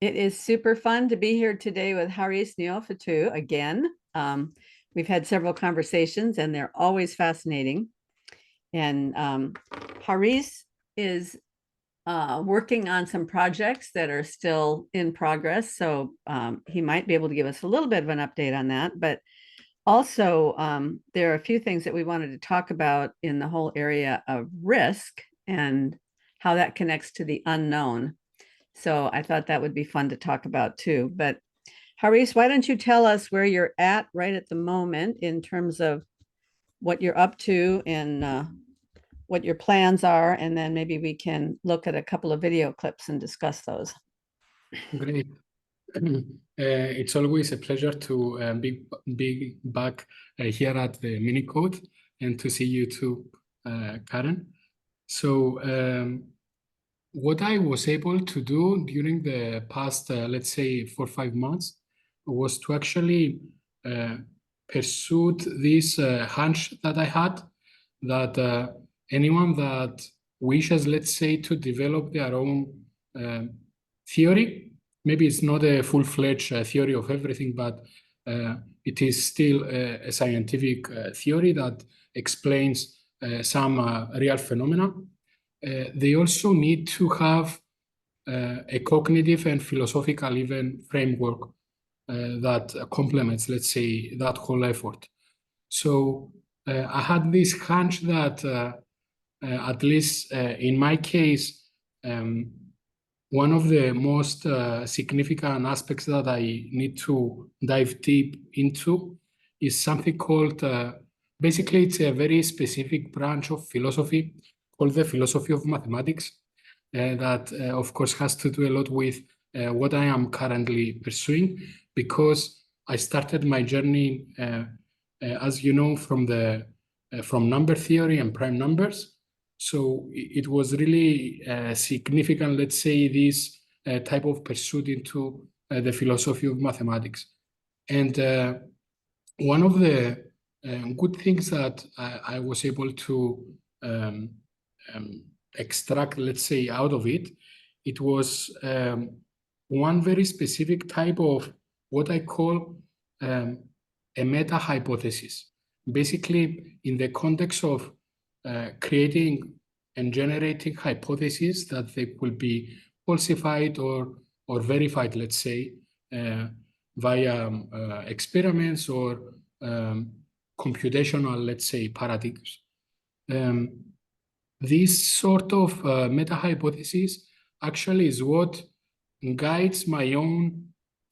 It is super fun to be here today with Haris Neofatu again. We've had several conversations and they're always fascinating. And Haris is working on some projects that are still in progress. So he might be able to give us a little bit of an update on that. But also, there are a few things that we wanted to talk about in the whole area of risk and how that connects to the unknown. So I thought that would be fun to talk about too. But Haris, why don't you tell us where you're at right at the moment in terms of what you're up to and what your plans are, and then maybe we can look at a couple of video clips and discuss those. Great. It's always a pleasure to be back here at the Minicode and to see you too, Karen. So what I was able to do during the past, let's say, 4 or 5 months was to actually pursue this hunch that I had that anyone that wishes, let's say, to develop their own theory, maybe it's not a full-fledged theory of everything, but it is still a scientific theory that explains some real phenomena. They also need to have a cognitive and philosophical even framework that complements, let's say, that whole effort. So I had this hunch that at least in my case, one of the most significant aspects that I need to dive deep into is something called, basically it's a very specific branch of philosophy called the philosophy of mathematics that of course has to do a lot with what I am currently pursuing, because I started my journey, as you know, from number theory and prime numbers. So it was really significant, let's say, this type of pursuit into the philosophy of mathematics. And one of the good things that I was able to extract, let's say, out of it, it was one very specific type of what I call a meta-hypothesis. Basically, in the context of creating and generating hypotheses that they will be falsified or verified, let's say, via experiments or computational, let's say, paradigms. This sort of meta-hypothesis actually is what guides my own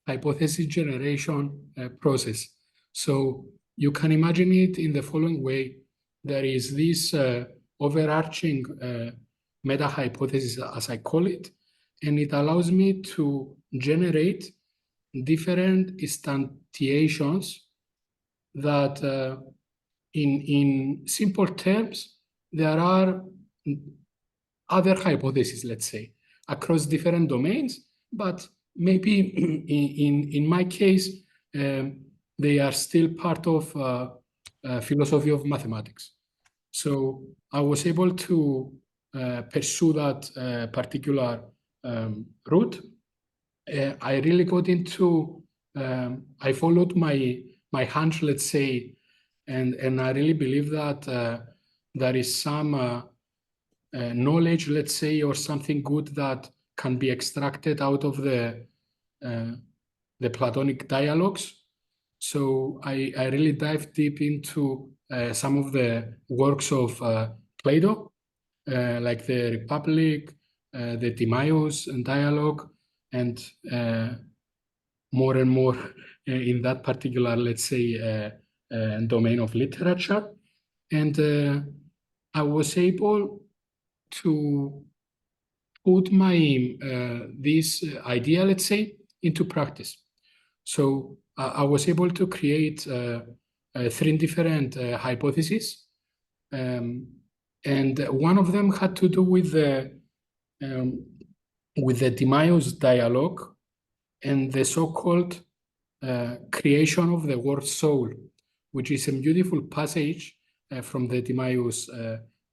hypothesis generation process. So you can imagine it in the following way. There is this overarching meta-hypothesis, as I call it, and it allows me to generate different instantiations that in simple terms, there are other hypotheses, let's say, across different domains, but maybe in my case, they are still part of philosophy of mathematics. So I was able to pursue that particular route. I really got into, I followed my hunch, let's say, and I really believe that there is some knowledge, let's say, or something good that can be extracted out of the Platonic dialogues. So I really dive deep into some of the works of Plato, like the Republic, the Timaeus and Dialogue, and more and more in that particular, let's say, domain of literature. And I was able to put my this idea, let's say, into practice. So I was able to create 3 different hypotheses, and one of them had to do with the Timaeus dialogue and the so-called creation of the word soul, which is a beautiful passage from the Timaeus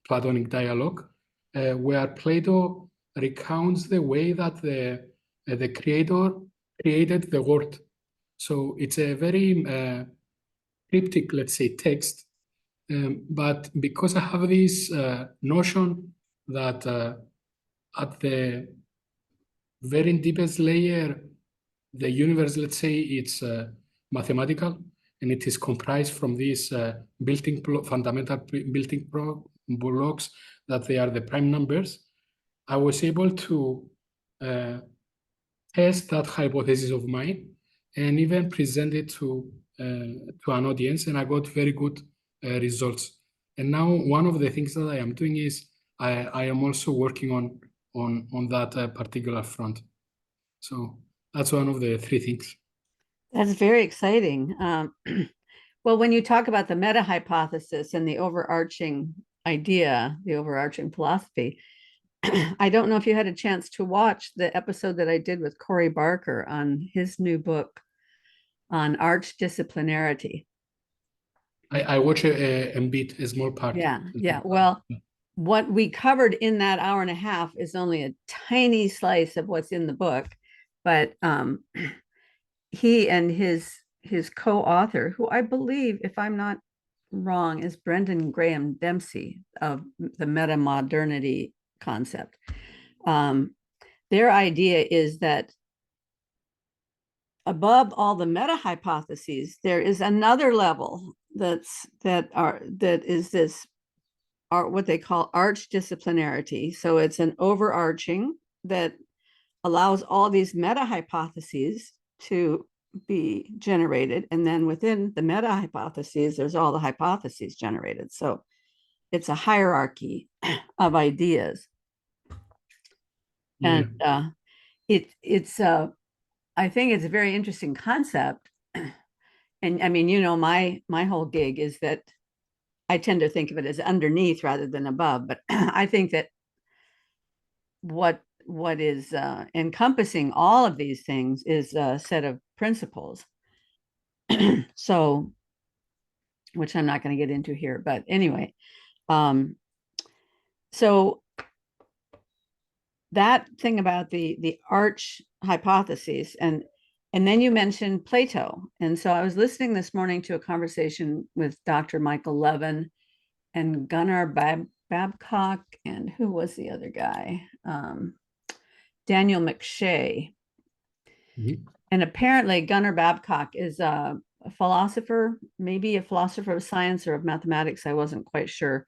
Platonic dialogue, where Plato recounts the way that the the creator created the world. So it's a very cryptic, let's say, text. But because I have this notion that at the very deepest layer, the universe, let's say, it's mathematical, and it is comprised from these fundamental building blocks that they are the prime numbers. I was able to test that hypothesis of mine and even present it to an audience, and I got very good results. And now one of the things that I am doing is I am also working on that particular front. So that's one of the three things. That's very exciting. Well, when you talk about the meta-hypothesis and the overarching idea, the overarching philosophy, I don't know if you had a chance to watch the episode that I did with Corey Barker on his new book on archdisciplinarity. I watch a bit, a small part. Yeah. Well, what we covered in that hour and a half is only a tiny slice of what's in the book, but he and his co-author, who I believe, if I'm not wrong, is Brendan Graham Dempsey of the meta-modernity concept. Their idea is that above all the meta-hypotheses, there is another level that is this what they call archdisciplinarity. So it's an overarching that allows all these meta-hypotheses to be generated. And then within the meta-hypotheses, there's all the hypotheses generated. So it's a hierarchy of ideas. Yeah. And it's I think it's a very interesting concept. And I mean, my whole gig is that I tend to think of it as underneath rather than above, but I think that what is encompassing all of these things is a set of principles. So, which I'm not going to get into here, but anyway, so that thing about the arch hypotheses, and then you mentioned Plato, and so I was listening this morning to a conversation with Dr. Michael Levin and Gunnar Babcock, and who was the other guy? Daniel McShay. Mm-hmm. And apparently Gunnar Babcock is a philosopher, maybe a philosopher of science or of mathematics. I wasn't quite sure.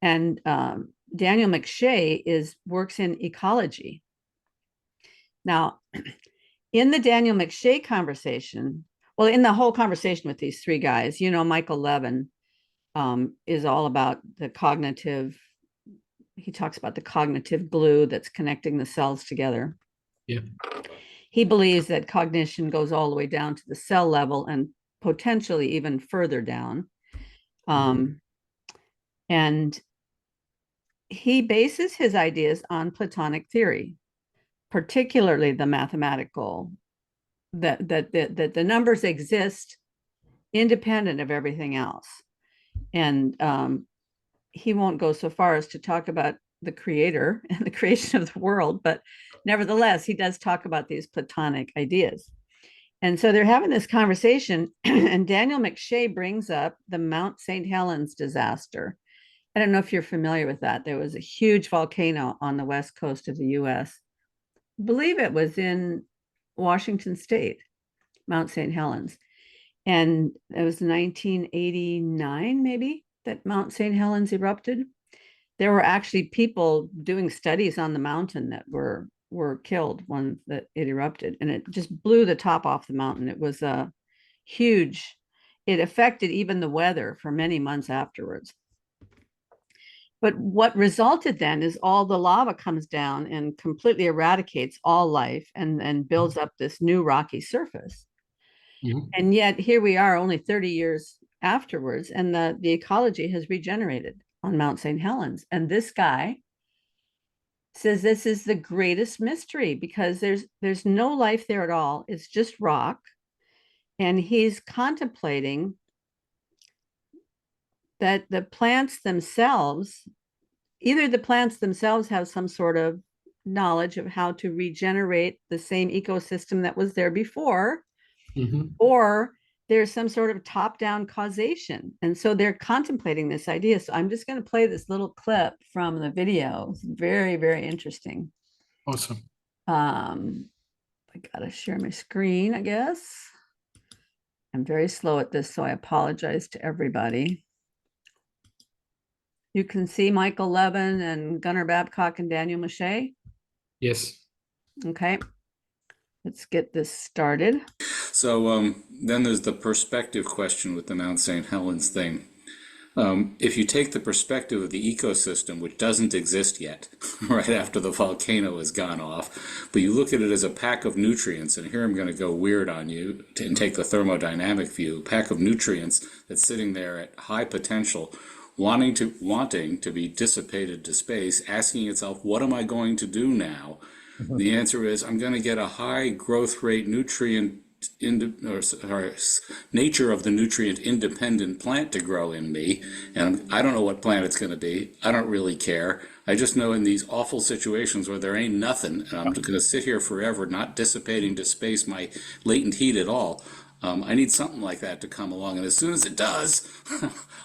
And Daniel McShay works in ecology. Now, in the Daniel McShay conversation, well, in the whole conversation with these three guys, Michael Levin is all about the cognitive. He talks about the cognitive glue that's connecting the cells together. Yeah. He believes that cognition goes all the way down to the cell level and potentially even further down. And he bases his ideas on Platonic theory, particularly the mathematical, that the numbers exist independent of everything else. And he won't go so far as to talk about the creator and the creation of the world, but nevertheless, he does talk about these Platonic ideas. And so they're having this conversation, and Daniel McShay brings up the Mount St. Helens disaster. I don't know if you're familiar with that. There was a huge volcano on the west coast of the US. I believe it was in Washington State, Mount St. Helens. And it was 1989, maybe, that Mount St. Helens erupted. There were actually people doing studies on the mountain that were killed when it erupted, and it just blew the top off the mountain. It was a huge, it affected even the weather for many months afterwards. But what resulted then is all the lava comes down and completely eradicates all life and builds up this new rocky surface. Mm-hmm. And yet here we are only 30 years afterwards, and the ecology has regenerated on Mount St. Helens. And this guy says this is the greatest mystery because there's no life there at all. It's just rock. And he's contemplating that the plants themselves, either the plants themselves have some sort of knowledge of how to regenerate the same ecosystem that was there before, Mhm. or there's some sort of top-down causation. And so they're contemplating this idea. So I'm just going to play this little clip from the video. It's very, very interesting. Awesome. I gotta share my screen, I guess. I'm very slow at this, so I apologize to everybody. You can see Michael Levin and Gunnar Babcock and Daniel Mache. Yes. Okay, let's get this started. So then there's the perspective question with the Mount St. Helens thing. If you take the perspective of the ecosystem, which doesn't exist yet, right after the volcano has gone off, but you look at it as a pack of nutrients, and here I'm going to go weird on you and take the thermodynamic view, pack of nutrients that's sitting there at high potential, wanting to be dissipated to space, asking itself, what am I going to do now? The answer is, I'm going to get a high growth rate nutrient nature of the nutrient independent plant to grow in me, and I don't know what plant it's going to be. I don't really care. I just know in these awful situations where there ain't nothing, and I'm going to sit here forever, not dissipating to space my latent heat at all. I need something like that to come along, and as soon as it does,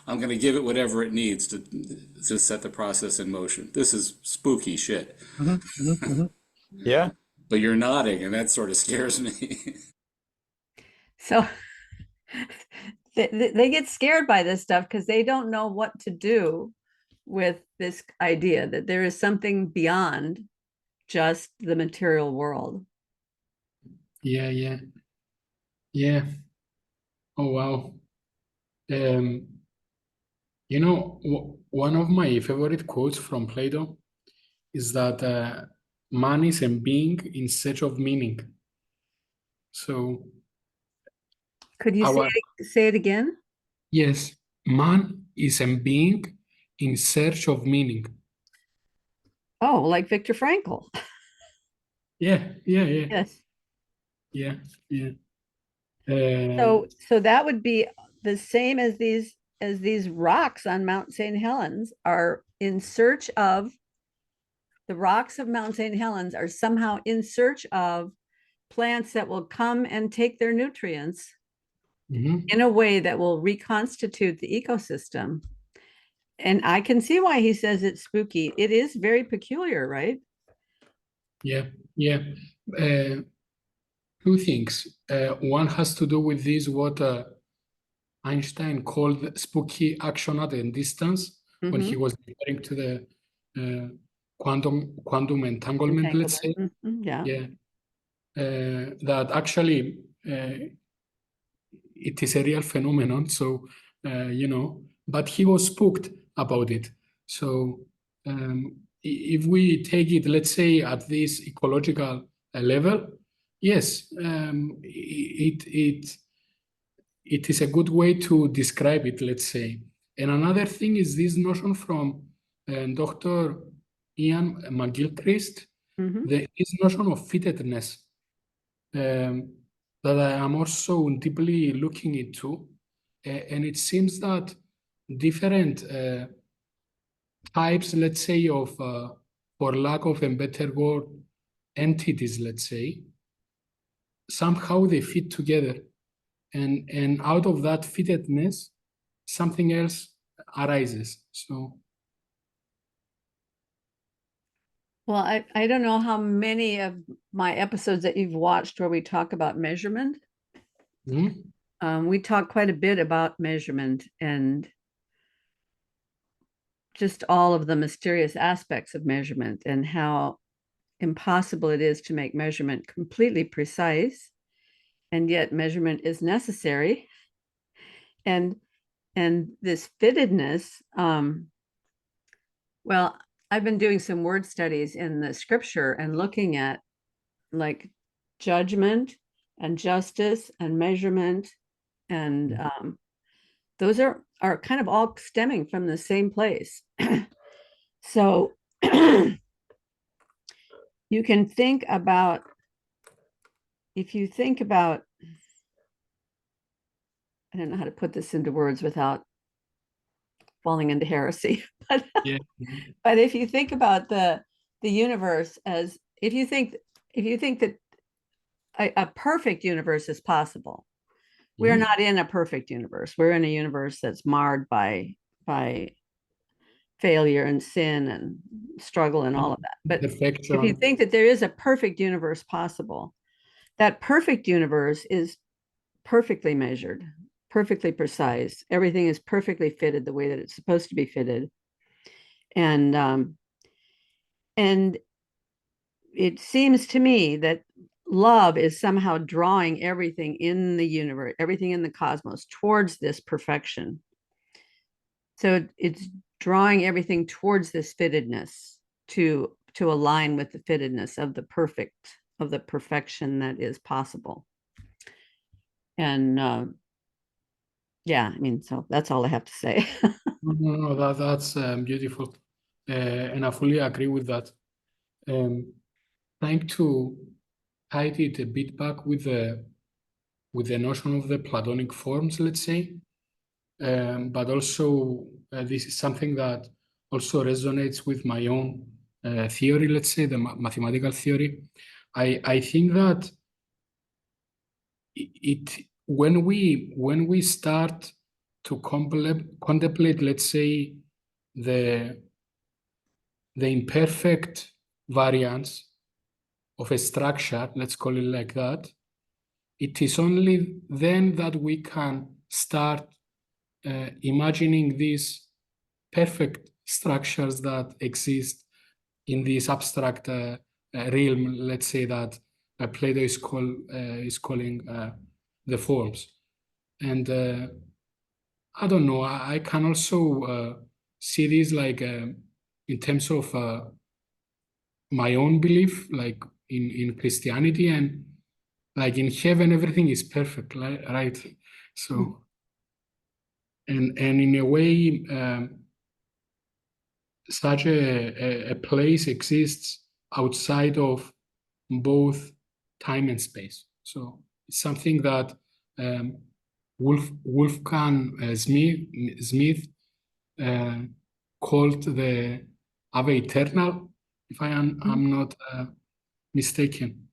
I'm going to give it whatever it needs to set the process in motion. This is spooky shit. Yeah. But you're nodding, and that sort of scares me. So they get scared by this stuff because they don't know what to do with this idea that there is something beyond just the material world. Yeah. Oh, wow. One of my favorite quotes from Plato is that man is a being in search of meaning. So Could you our say it again? yes, man is a being in search of meaning. Oh, like Viktor Frankl. Yeah. Yes. Yeah. So that would be the same as these rocks on Mount St. Helens are in search of the rocks of Mount St. Helens are somehow in search of plants that will come and take their nutrients in a way that will reconstitute the ecosystem. And I can see why he says it's spooky. It is very peculiar, right? Yeah. Two things. One has to do with this, what Einstein called spooky action at a distance, when he was referring to the quantum entanglement, let's say. Yeah. That actually it is a real phenomenon. So, but he was spooked about it. So if we take it, let's say, at this ecological level, yes, it is a good way to describe it, let's say. And another thing is this notion from Dr. Ian McGilchrist, this notion of fittedness, that I am also deeply looking into. And it seems that different types, let's say, of, for lack of a better word, entities, let's say, somehow they fit together. And out of that fittedness, something else arises. So, well, I don't know how many of my episodes that you've watched where we talk about measurement. We talk quite a bit about measurement and just all of the mysterious aspects of measurement and how impossible it is to make measurement completely precise, and yet measurement is necessary. And this fittedness, well, I've been doing some word studies in the scripture and looking at like judgment and justice and measurement, and those are kind of all stemming from the same place. So you can think about, if you think about, I don't know how to put this into words without falling into heresy, but yeah. but if you think about the the universe as if you think that a perfect universe is possible. We're Mhm. not in a perfect universe. We're in a universe that's marred by failure and sin and struggle and all of that. But if you Perfection. think that there is a perfect universe possible, that perfect universe is perfectly measured, perfectly precise. Everything is perfectly fitted the way that it's supposed to be fitted. And it seems to me that love is somehow drawing everything in the universe, everything in the cosmos towards this perfection. So it's drawing everything towards this fittedness to align with the fittedness of the perfection that is possible. And yeah, I mean, so that's all I have to say. No, that's beautiful, and I fully agree with that. Trying to tie it a bit back with the notion of the Platonic forms, let's say, but also this is something that also resonates with my own theory, let's say, the mathematical theory. I think that when we start to contemplate, let's say, the imperfect variance of a structure, let's call it like that, it is only then that we can start imagining these perfect structures that exist in this abstract realm, let's say, that Plato is calling the forms. And I don't know, I can also see this like in terms of my own belief, like in Christianity, and like in heaven, everything is perfect, right? So, and in a way, such a place exists outside of both time and space. So it's something that Wolfgang Smith called the Ave Eternal, if I'm not mistaken.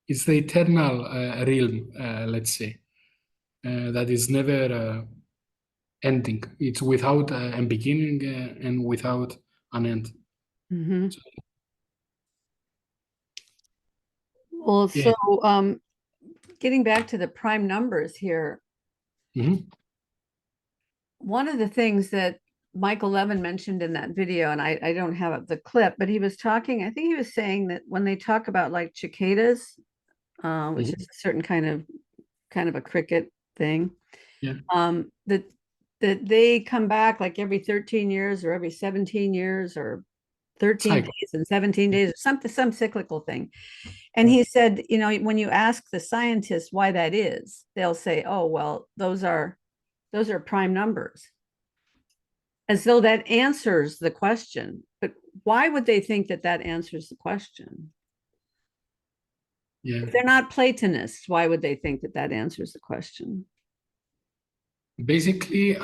It's the eternal realm, let's say, that is never ending. It's without a beginning and without an end. Mm-hmm. Well, Yeah. so getting back to the prime numbers here, Mm-hmm. one of the things that Michael Levin mentioned in that video, and I don't have the clip, but he was talking, I think he was saying that when they talk about like cicadas, which is a certain kind of a cricket thing, Yeah. that they come back like every 13 years or every 17 years or 13 Cycle. days and 17 days or something, some cyclical thing. And he said, you know, when you ask the scientists why that is, they'll say, oh, well, those are prime numbers, as though that answers the question. But why would they think that that answers the question? Yeah. If they're not Platonists, why would they think that that answers the question? Basically,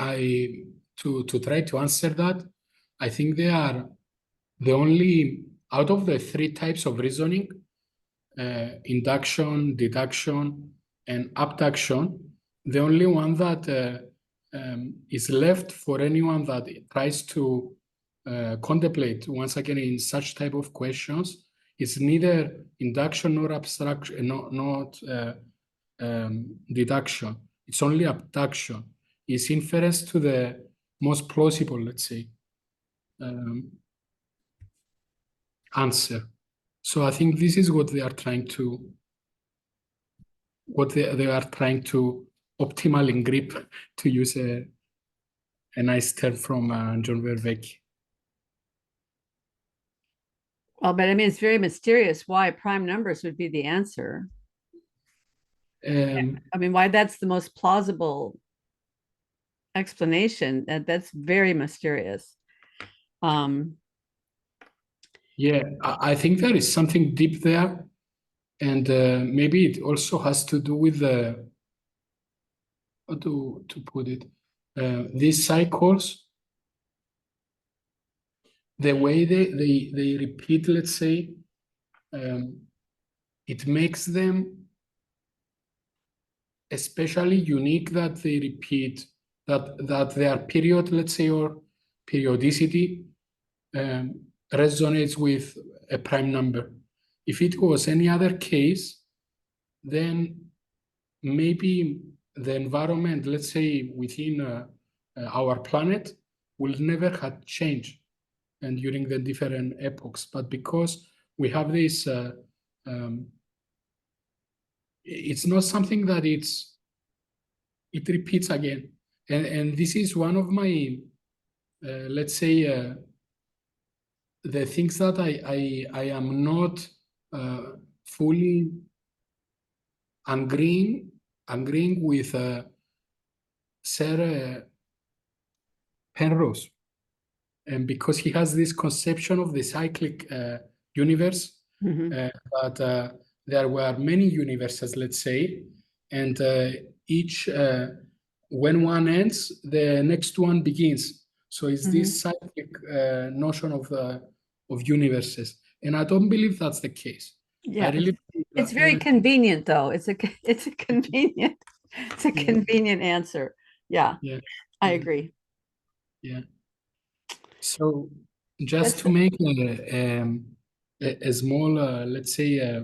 to try to answer that, I think they are the only, out of the three types of reasoning, induction, deduction, and abduction, the only one that is left for anyone that tries to contemplate once again in such type of questions is neither induction nor abstraction, not deduction. It's only abduction. It's inference to the most plausible, let's say, answer. So I think this is what they are trying to optimally grip, to use a nice term from John Vervaeke. Well, but I mean, it's very mysterious why prime numbers would be the answer. I mean, why that's the most plausible explanation. That's very mysterious. Yeah, I think there is something deep there, and maybe it also has to do with the, how to put it, these cycles. the way they repeat, let's say, it makes them especially unique, that they repeat, that their period, let's say, or periodicity resonates with a prime number. If it was any other case, then maybe the environment, let's say, within our planet will never have changed and during the different epochs. But because we have this, it's not something that it repeats again. And this is one of my, let's say, the things that I am not fully agreeing with Sir Penrose, and because he has this conception of the cyclic universe, that there were many universes, let's say, and each, when one ends, the next one begins. So it's this cyclic notion of universes, and I don't believe that's the case. Yeah, I really it's very convenient, though. It's a convenient, it's a convenient answer. Yeah, I agree. Yeah. So just to make a small, let's say,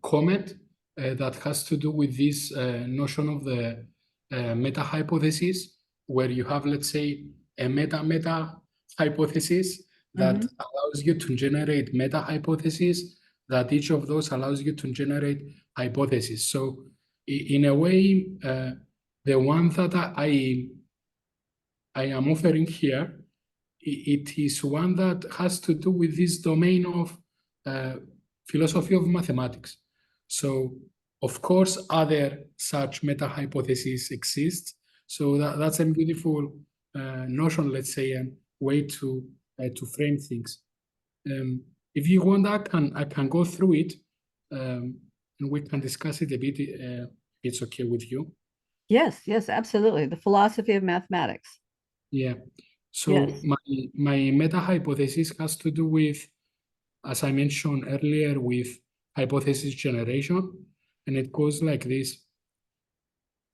comment that has to do with this notion of the meta-hypothesis, where you have, let's say, a meta-hypothesis that allows you to generate meta-hypotheses, that each of those allows you to generate hypotheses. So in a way, the one that I am offering here, it is one that has to do with this domain of philosophy of mathematics. So, of course, other such meta-hypotheses exist. So that's a beautiful notion, let's say, and way to frame things. If you want, I can go through it, and we can discuss it a bit. It's okay with you? Yes, absolutely. The philosophy of mathematics. Yeah. So my meta-hypothesis has to do with, as I mentioned earlier, with hypothesis generation, and it goes like this.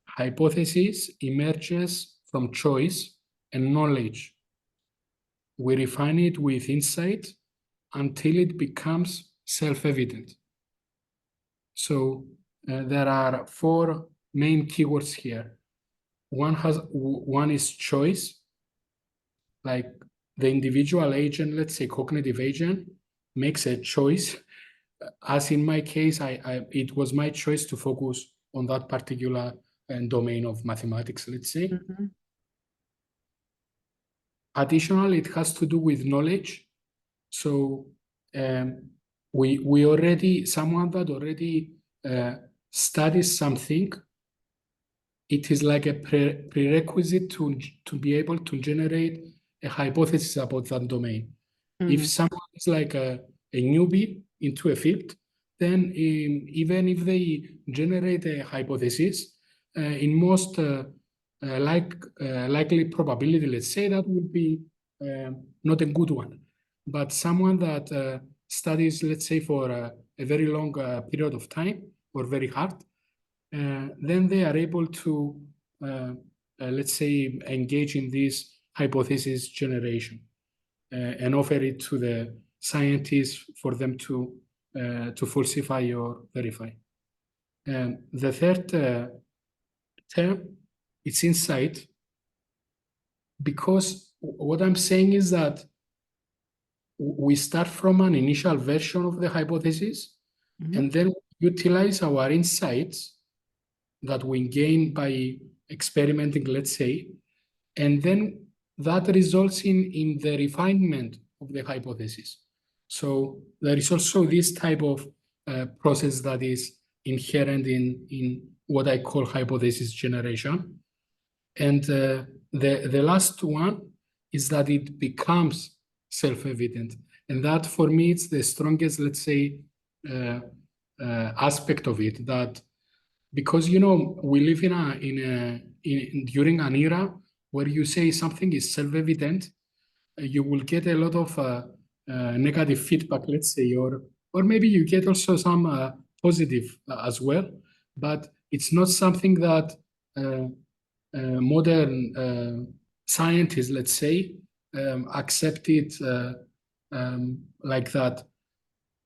Hypothesis emerges from choice and knowledge. We refine it with insight until it becomes self-evident. So there are four main keywords here. One is choice, like the individual agent, let's say cognitive agent, makes a choice. As in my case, it was my choice to focus on that particular domain of mathematics, let's say. Additionally, it has to do with knowledge. So we already, someone that already studies something, it is like a prerequisite to be able to generate a hypothesis about that domain. If someone is like a newbie into a field, then even if they generate a hypothesis, in most likely probability, let's say, that would be not a good one. But someone that studies, let's say, for a very long period of time or very hard, then they are able to, let's say, engage in this hypothesis generation and offer it to the scientists for them to falsify or verify. The third term, it's insight, because what I'm saying is that we start from an initial version of the hypothesis, and then utilize our insights that we gain by experimenting, let's say, and then that results in the refinement of the hypothesis. So there is also this type of process that is inherent in what I call hypothesis generation. And the last one is that it becomes self-evident. And that, for me, it's the strongest, let's say, aspect of it, that because, you know, we live during an era where you say something is self-evident, you will get a lot of negative feedback, let's say, or maybe you get also some positive as well, but it's not something that modern scientists, let's say, accept it like that.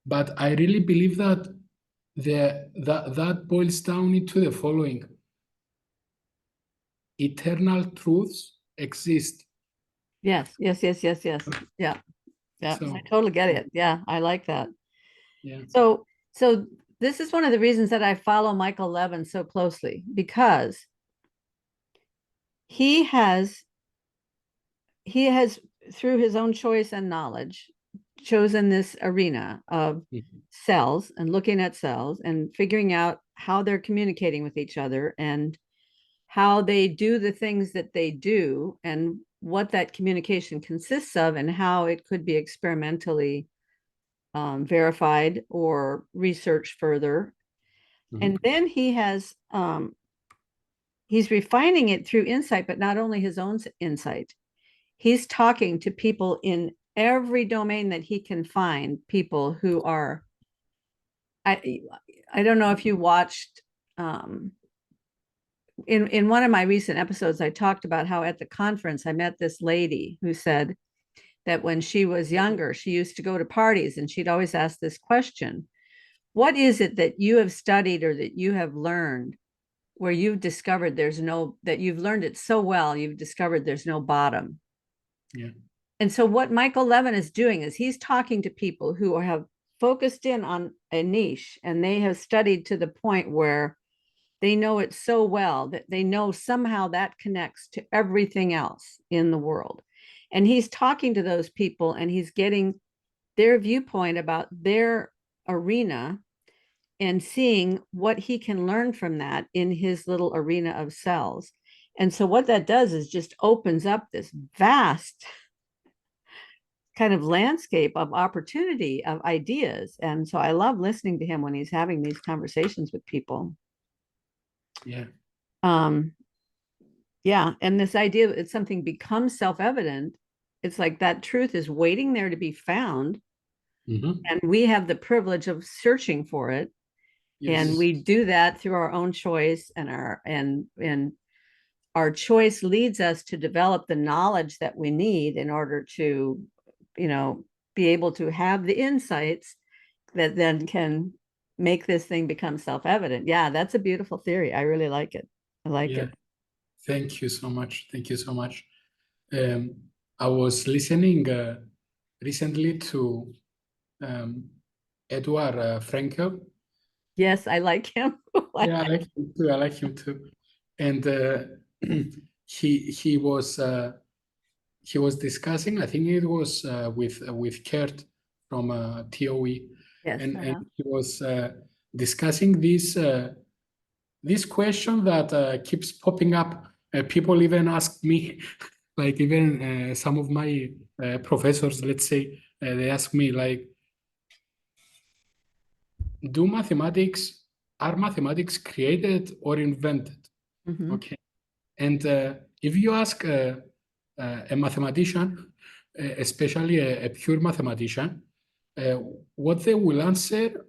But I really believe that that boils down into the following: eternal truths exist. Yes. Yeah. Yeah. So, I totally get it. Yeah. I like that. yeah. So this is one of the reasons that I follow Michael Levin so closely, because he has through his own choice and knowledge chosen this arena of cells and looking at cells and figuring out how they're communicating with each other and how they do the things that they do and what that communication consists of and how it could be experimentally verified or researched further. And then he's refining it through insight, but not only his own insight. He's talking to people in every domain that he can find, people who are, I don't know if you watched, in one of my recent episodes, I talked about how at the conference, I met this lady who said that when she was younger, she used to go to parties and she'd always ask this question: what is it that you have studied or that you have learned where you've discovered that you've learned it so well, you've discovered there's no bottom? Yeah. And so what Michael Levin is doing is he's talking to people who have focused in on a niche and they have studied to the point where they know it so well that they know somehow that connects to everything else in the world. And he's talking to those people and he's getting their viewpoint about their arena and seeing what he can learn from that in his little arena of cells. And so what that does is just opens up this vast kind of landscape of opportunity, of ideas. And so I love listening to him when he's having these conversations with people. Yeah. Yeah. And this idea that something becomes self-evident, it's like that truth is waiting there to be found. And we have the privilege of searching for it. Yes. And we do that through our own choice, and our choice leads us to develop the knowledge that we need in order to, be able to have the insights that then can make this thing become self-evident. Yeah, that's a beautiful theory. I really like it. I like it. Thank you so much. Thank you so much. I was listening recently to Edward Frankel. Yes, I like him. Yeah, I like him too. I like him too. And he was discussing, I think it was with Kurt from TOE, Yes, and he was discussing this question that keeps popping up. People even ask me, like even some of my professors, let's say, they ask me like, are mathematics created or invented? Okay. And if you ask a mathematician, especially a pure mathematician, what they will answer,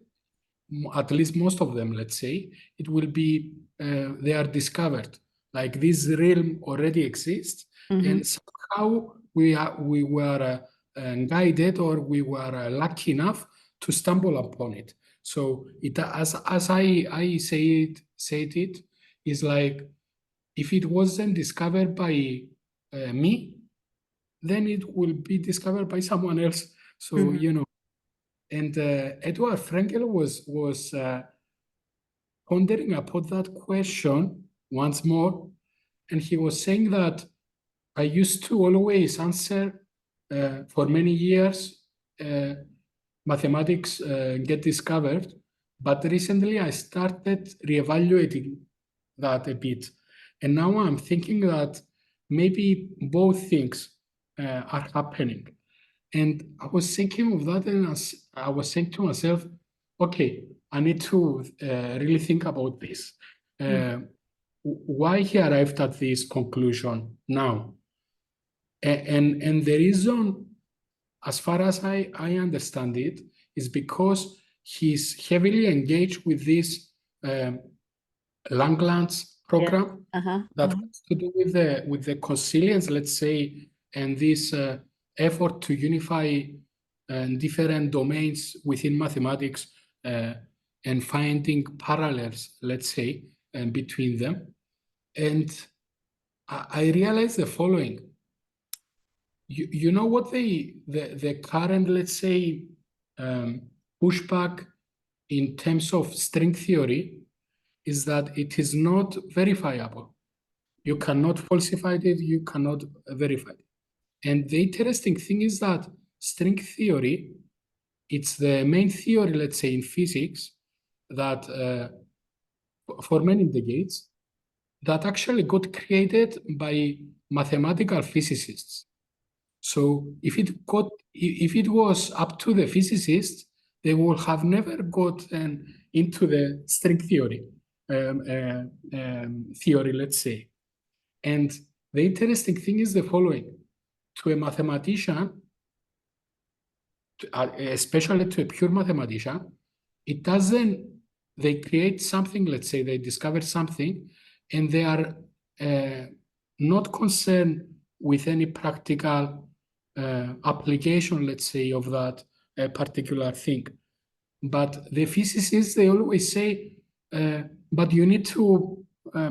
at least most of them, let's say, it will be they are discovered. Like this realm already exists, and somehow we were guided, or we were lucky enough to stumble upon it. So it, as I say it is like, if it wasn't discovered by me, then it will be discovered by someone else. So and Edward Frankel was pondering upon that question once more, and he was saying that I used to always answer for many years mathematics get discovered, but recently I started reevaluating that a bit, and now I'm thinking that maybe both things are happening. And I was thinking of that, and I was saying to myself, okay, I need to really think about this. why he arrived at this conclusion now. And the reason, as far as I understand it, is because he's heavily engaged with this Langland's program that has to do with the consilience, let's say, and this effort to unify different domains within mathematics and finding parallels, let's say, between them. And I realized the following. You know what the current, let's say, pushback in terms of string theory is that it is not verifiable. You cannot falsify it, you cannot verify it. And the interesting thing is that string theory, it's the main theory, let's say, in physics that for many decades, that actually got created by mathematical physicists. So if it was up to the physicists, they would have never gotten into the string theory, let's say. And the interesting thing is the following: to a mathematician, especially to a pure mathematician, it doesn't. They create something, let's say, they discover something, and they are not concerned with any practical application, let's say, of that particular thing. But the physicists, they always say, but you need to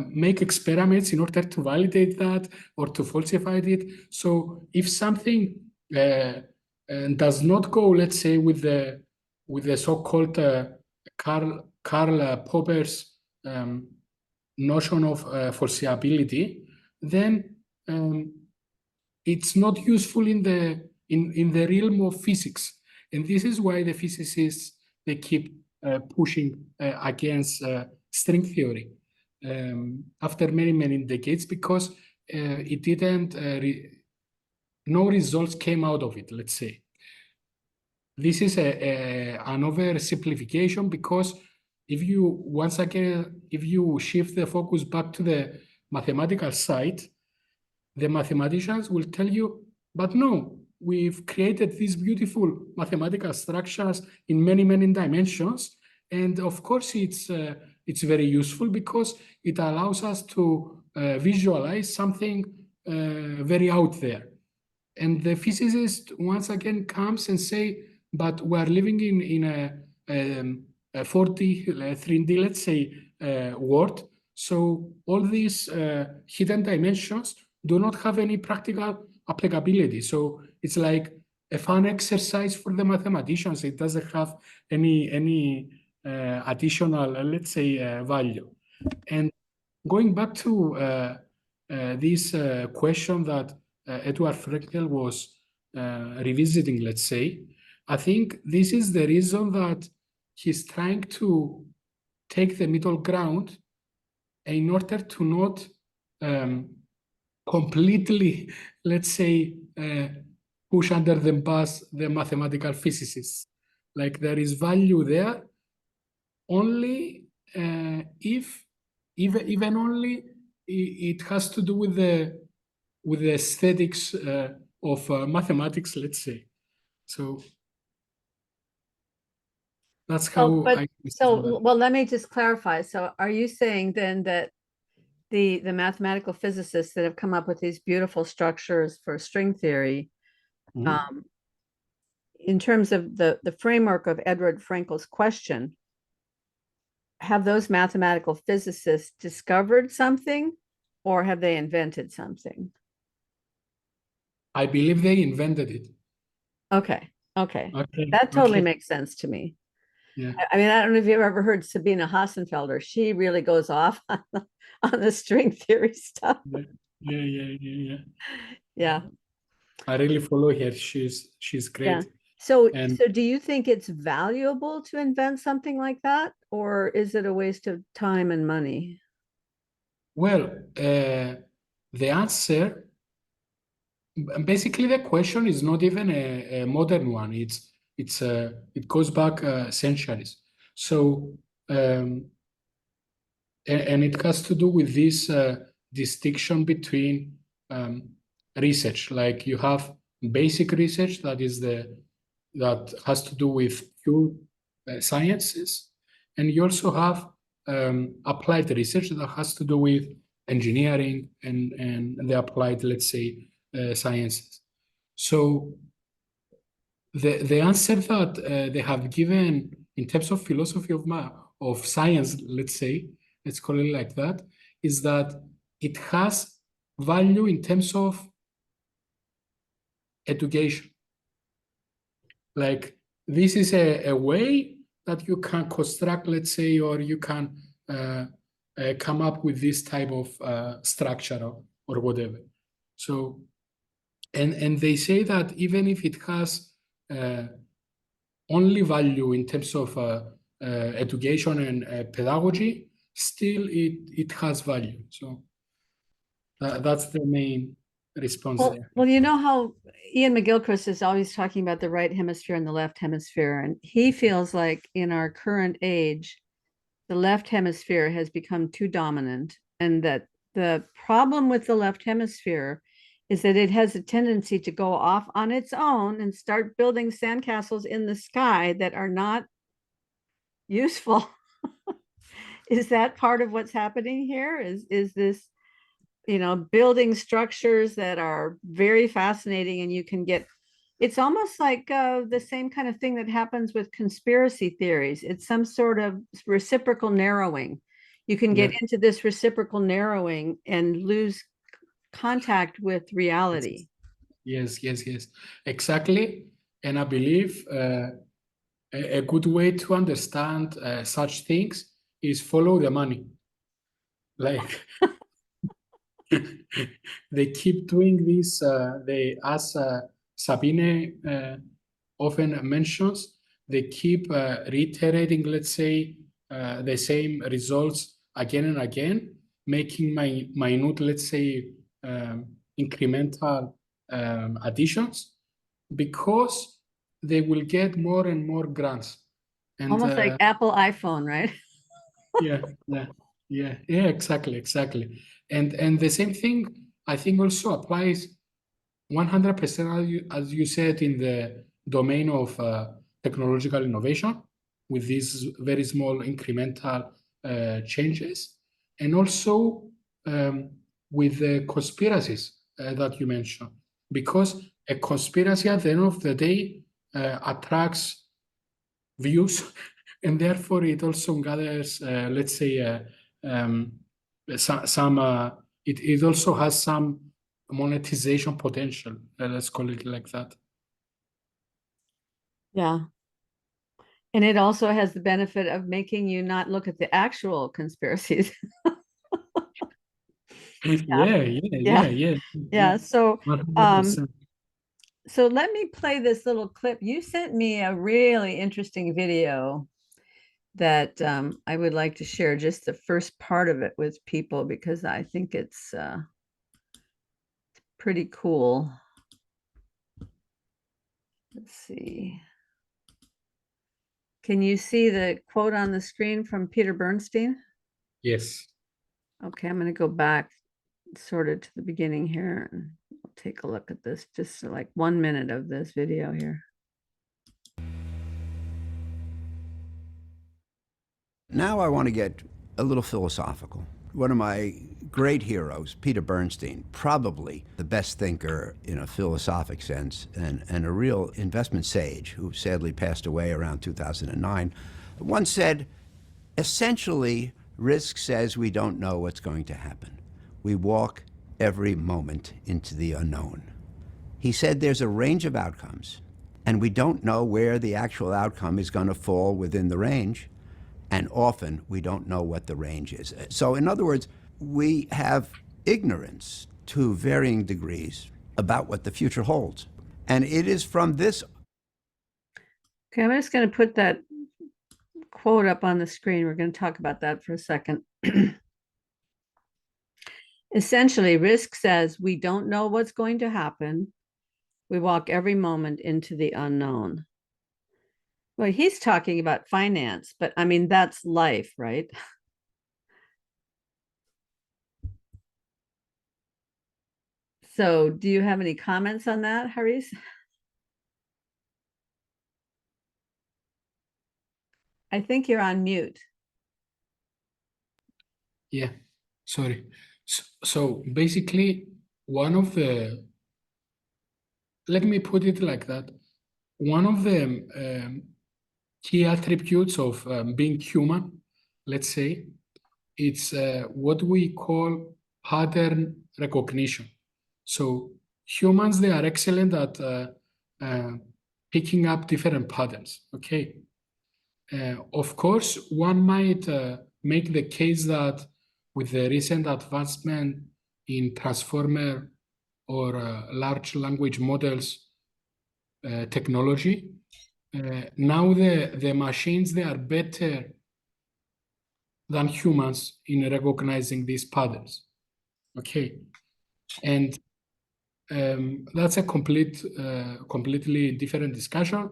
make experiments in order to validate that or to falsify it. So if something does not go, let's say, with the so-called Karl Popper's notion of falsifiability, then it's not useful in the realm of physics. And this is why the physicists, they keep pushing against string theory after many decades, because it didn't, no results came out of it, let's say. This is an oversimplification, because if you shift the focus back to the mathematical side, the mathematicians will tell you, but no, we've created these beautiful mathematical structures in many dimensions. And of course, it's very useful because it allows us to visualize something very out there. And the physicist once again comes and say, but we're living in a 4D, 3D, let's say, world. So all these hidden dimensions do not have any practical applicability. So it's like a fun exercise for the mathematicians. It doesn't have any additional, let's say, value. And going back to this question that Edward Frenkel was revisiting, let's say, I think this is the reason that he's trying to take the middle ground in order to not completely, let's say, push under the bus the mathematical physicists. Like, there is value there only if even only it has to do with the aesthetics of mathematics, let's say. So that's how well, let me just clarify. So are you saying then that the mathematical physicists that have come up with these beautiful structures for string theory, in terms of the framework of Edward Frenkel's question, have those mathematical physicists discovered something, or have they invented something? I believe they invented it. Okay. That totally makes sense to me. Yeah. I mean, I don't know if you've ever heard Sabine Hassenfelder. She really goes off on the string theory stuff. Yeah. I really follow her. She's great. Yeah. So do you think it's valuable to invent something like that, or is it a waste of time and money? Well, the answer, basically, the question is not even a modern one. It goes back centuries. So and it has to do with this distinction between research. Like you have basic research that has to do with pure sciences, and you also have applied research that has to do with engineering and the applied, let's say, sciences. So the answer that they have given in terms of philosophy of science, let's say, let's call it like that, is that it has value in terms of education. Like this is a way that you can construct, let's say, or you can come up with this type of structure or whatever. So, and they say that even if it has only value in terms of education and pedagogy, still it has value. So that's the main response there. Well, you know how Ian McGilchrist is always talking about the right hemisphere and the left hemisphere, and he feels like in our current age, the left hemisphere has become too dominant, and that the problem with the left hemisphere is that it has a tendency to go off on its own and start building sandcastles in the sky that are not useful. Is that part of what's happening here? Is this, building structures that are very fascinating, and you can get, it's almost like the same kind of thing that happens with conspiracy theories. It's some sort of reciprocal narrowing. You can get into this reciprocal narrowing and lose contact with reality. Yes, exactly. And I believe a good way to understand such things is follow the money. Like they keep doing this. As Sabine often mentions, they keep reiterating, let's say, the same results again and again, making minute, let's say, incremental additions, because they will get more and more grants. And, almost like Apple iPhone, right? yeah, exactly. And the same thing, I think, also applies 100%, as you said, in the domain of technological innovation, with these very small incremental changes, and also with the conspiracies that you mentioned, because a conspiracy at the end of the day attracts views, and therefore it also gathers, let's say, it also has some monetization potential. Let's call it like that. Yeah. And it also has the benefit of making you not look at the actual conspiracies. Yeah. So, 100%. so let me play this little clip. You sent me a really interesting video that I would like to share just the first part of it with people, because I think it's pretty cool. Let's see. Can you see the quote on the screen from Peter Bernstein? Yes. Okay, I'm going to go back sort of to the beginning here, and we'll take a look at this, just like 1 minute of this video here. Now I want to get a little philosophical. One of my great heroes, Peter Bernstein, probably the best thinker in a philosophic sense, and a real investment sage who sadly passed away around 2009, once said, essentially, risk says we don't know what's going to happen. We walk every moment into the unknown. He said there's a range of outcomes, and we don't know where the actual outcome is going to fall within the range. And often we don't know what the range is. So in other words, we have ignorance to varying degrees about what the future holds. And it is from this. Okay, I'm just going to put that quote up on the screen. We're going to talk about that for a second. Essentially, risk says we don't know what's going to happen. We walk every moment into the unknown. Well, he's talking about finance, but I mean, that's life, right? So do you have any comments on that, Haris? I think you're on mute. Yeah, sorry. So basically, one of the, let me put it like that. One of the key attributes of being human, let's say, it's what we call pattern recognition. So humans, they are excellent at picking up different patterns, okay? Of course, one might make the case that with the recent advancement in transformer or large language models technology, now the machines, they are better than humans in recognizing these patterns. Okay, and that's a completely different discussion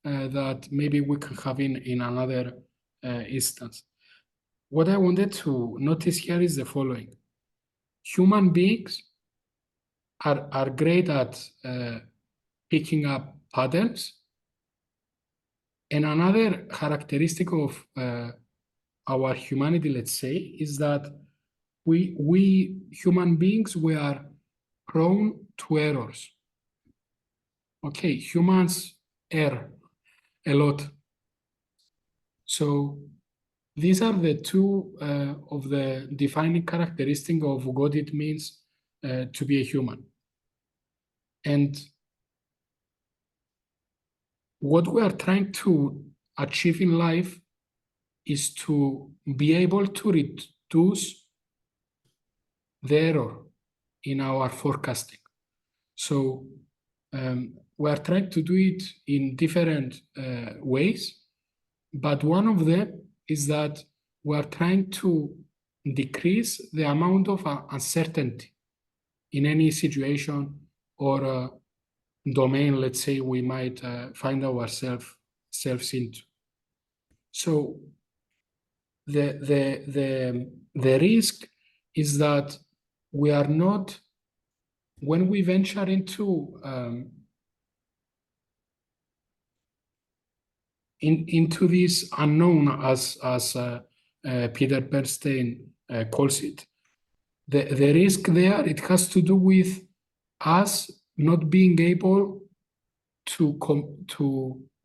that maybe we can have in another instance. What I wanted to notice here is the following. Human beings are great at picking up patterns. And another characteristic of our humanity, let's say, is that we human beings, we are prone to errors. Okay, humans err a lot. So these are the two of the defining characteristics of what it means to be a human. And what we are trying to achieve in life is to be able to reduce the error in our forecasting. So we are trying to do it in different ways, but one of them is that we are trying to decrease the amount of uncertainty in any situation or domain, let's say, we might find ourselves into. So the risk is that we are not, when we venture into this unknown, as Peter Bernstein calls it, the risk there, it has to do with us not being able to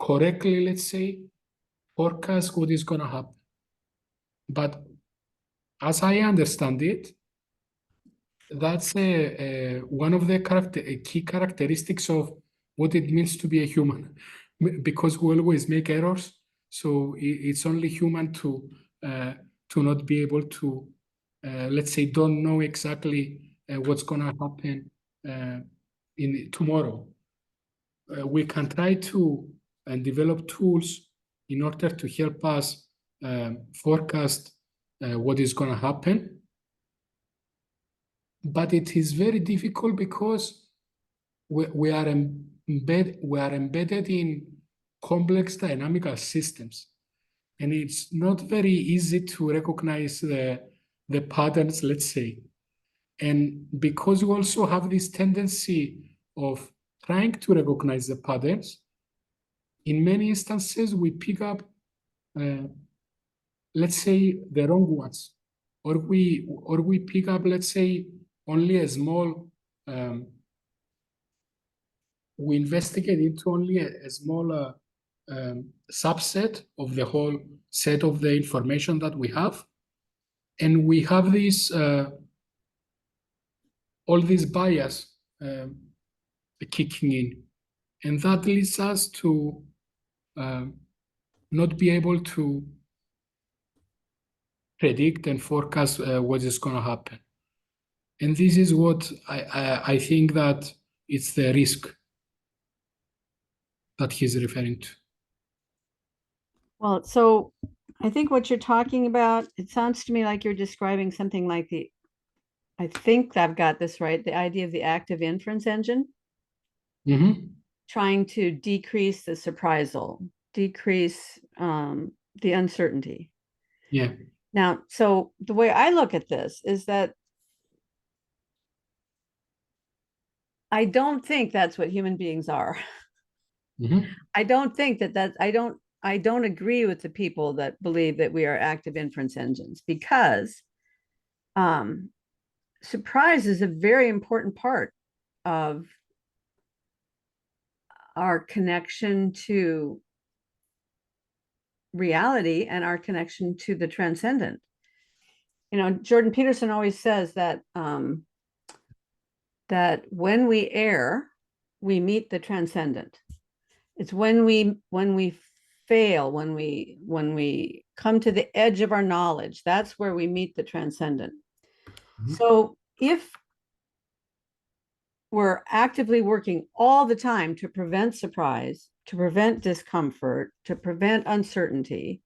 correctly, let's say, forecast what is going to happen. But as I understand it, that's one of the key characteristics of what it means to be a human, because we always make errors. So it's only human to not be able to, let's say, don't know exactly what's going to happen in tomorrow. We can try to develop tools in order to help us forecast what is going to happen. But it is very difficult because we are embedded in complex dynamical systems. And it's not very easy to recognize the patterns, let's say. And because we also have this tendency of trying to recognize the patterns, in many instances we pick up, let's say, the wrong ones. Or we pick up, let's say, only a small, we investigate into only a small subset of the whole set of the information that we have. And we have this, all this bias kicking in. And that leads us to not be able to predict and forecast what is going to happen. And this is what I think that it's the risk that he's referring to. Well, so I think what you're talking about, it sounds to me like you're describing something like I think I've got this right, the idea of the active inference engine, trying to decrease the surprisal, decrease the uncertainty. Yeah. Now, so the way I look at this is that I don't think that's what human beings are. Mhm. I don't think I don't agree with the people that believe that we are active inference engines, because surprise is a very important part of our connection to reality and our connection to the transcendent. You know, Jordan Peterson always says that that when we err, we meet the transcendent. It's when we fail, when we come to the edge of our knowledge, that's where we meet the transcendent. So if we're actively working all the time to prevent surprise, to prevent discomfort, to prevent uncertainty,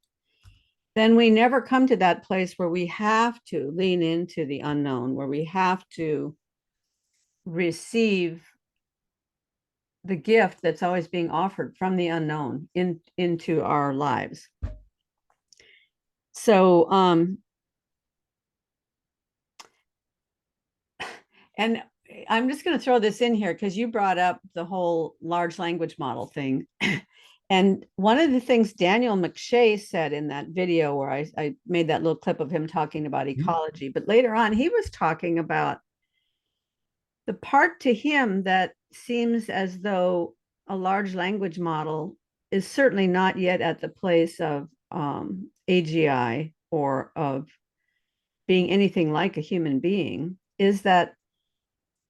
then we never come to that place where we have to lean into the unknown, where we have to receive the gift that's always being offered from the unknown into our lives. So and I'm just going to throw this in here because you brought up the whole large language model thing. And one of the things Daniel McShay said in that video where I made that little clip of him talking about ecology, but later on he was talking about the part to him that seems as though a large language model is certainly not yet at the place of AGI or of being anything like a human being, is that